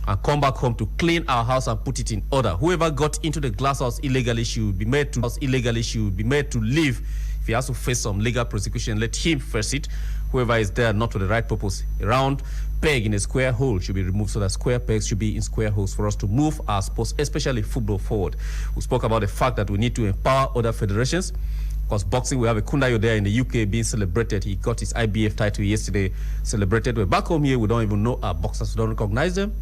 and come back home to clean our house and put it in order. Whoever got into the glass house illegally should be made to leave. If he has to face some legal prosecution, let him face it. Whoever is there not for the right purpose, a round peg in a square hole should be removed so that square pegs should be in square holes for us to move our sports, especially football, forward. We spoke about the fact that we need to empower other federations. Because boxing, we have a Kundayo there in the UK being celebrated. He got his IBF title yesterday, celebrated. We're back home here, we don't even know our boxers, we don't recognize them.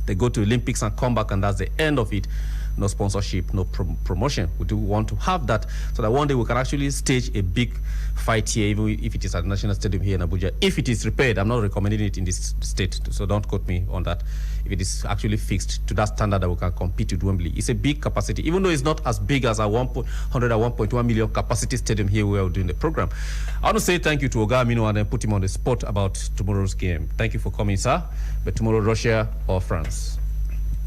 They go to Olympics and come back, and that's the end of it. No sponsorship, no promotion. We do want to have that so that one day we can actually stage a big fight here, even if it is at the National Stadium here in Abuja. If it is repaired, I'm not recommending it in this state, so don't quote me on that. If it is actually fixed to that standard that we can compete with Wembley, it's a big capacity, even though it's not as big as our 101.1 million capacity stadium here where we're doing the program. I want to say thank you to Oga Aminu and then put him on the spot about tomorrow's game. Thank you for coming, sir. But tomorrow, Russia or France?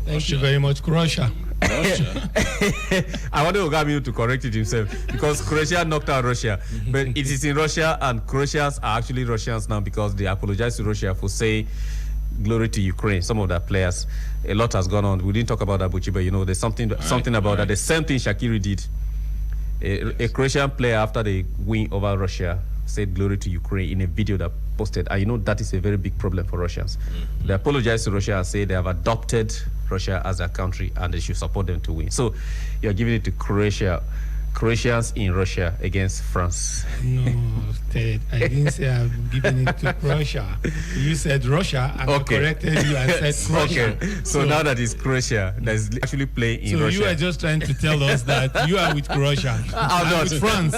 Thank you very much, Croatia. I wanted Oga Aminu to correct it himself because Croatia knocked out Russia, but it is in Russia, and Croatians are actually Russians now because they apologize to Russia for saying glory to Ukraine. Some of their players, a lot has gone on. We didn't talk about Abuchi, but you know, there's something about that. The same thing Shaqiri did. A Croatian player, after the win over Russia, said glory to Ukraine in a video that posted, and you know that is a very big problem for Russians. They apologize to Russia and say they have adopted Russia as their country and they should support them to win. So you're giving it to Croatia. Croatians in Russia against France. No, Ted, I didn't say I'm giving it to Croatia. You said Russia, and I corrected you and said Croatia. Okay, so now that it's Croatia that's actually playing in Russia. So you are just trying to tell us that you are with Croatia. I'm not with France.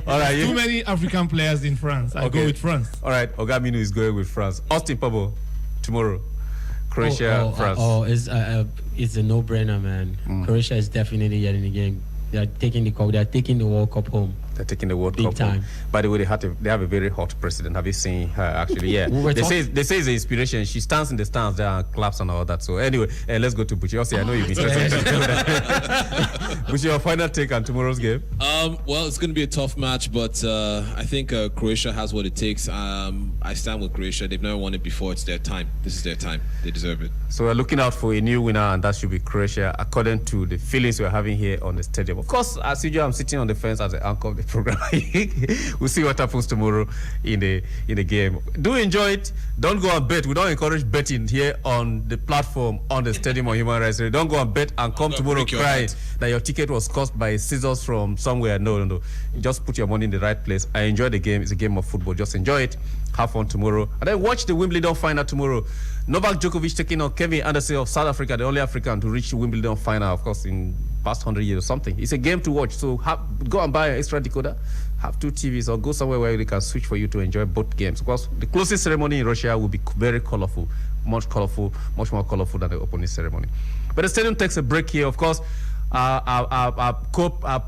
All right, Too many African players in France. I go with France. All right, Oga Aminu is going with France. Austin Pabo, tomorrow. Croatia, France. It's a no-brainer, man. Croatia is definitely getting the game. They are taking the cup. They are taking the World Cup home. They're taking the World Big Cup time. home. By the way, they have a very hot president. Have you seen her? Actually, yeah. They say it's an inspiration. She stands in the stands there and claps and all that. So anyway, let's go to Buchi. Also, I know you've been interested. Buchi, your final take on tomorrow's game? Well, it's going to be a tough match, but I think Croatia has what it takes. I stand with Croatia. They've never won it before. It's their time. This is their time. They deserve it. So we're looking out for a new winner, and that should be Croatia, according to the feelings we're having here on the stadium. Of course, as usual, I'm sitting on the fence as the anchor of the program. We'll see what happens tomorrow in the game. Do enjoy it. Don't go and bet. We don't encourage betting here on the platform on the stadium on Human Rights. Don't go and bet and come tomorrow crying that your ticket was cost by scissors from somewhere. No. Just put your money in the right place. I enjoy the game. It's a game of football. Just enjoy it. Have fun tomorrow. And then watch the Wimbledon final tomorrow. Novak Djokovic taking on Kevin Anderson of South Africa, the only African to reach the Wimbledon final, of course, in past 100 years or something. It's a game to watch. So go and buy an extra decoder, have 2 TVs, or go somewhere where they can switch for you to enjoy both games. Because the closing ceremony in Russia will be very colorful, much more colorful than the opening ceremony. But the stadium takes a break here, of course. Our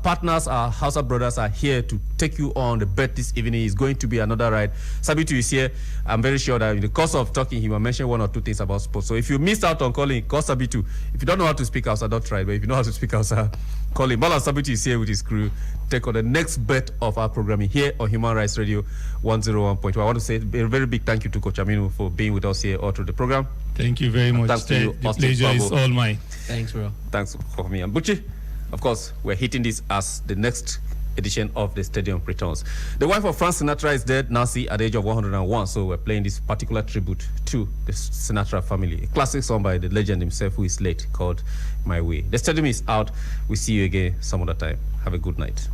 partners, our Hausa brothers are here to take you on the bet this evening. It's going to be another ride. Sabitu is here. I'm very sure that in the course of talking, he will mention 1 or 2 things about sports. So if you missed out on calling, call Sabitu. If you don't know how to speak Hausa, don't try it. But if you know how to speak Hausa, call him. Bala Sabitu is here with his crew. Take on the next bet of our programming here on Human Rights Radio 101.1. I want to say a very big thank you to Coach Aminu for being with us here all through the program. Thank you very much. Thanks to you, the pleasure is all mine. Thanks, bro. Thanks for me. And Buchi, of course, we're hitting this as the next edition of the stadium returns. The wife of Frank Sinatra is dead, Nancy, at the age of 101. So we're playing this particular tribute to the Sinatra family. A classic song by the legend himself, who is late, called My Way. The stadium is out. We'll see you again some other time. Have a good night.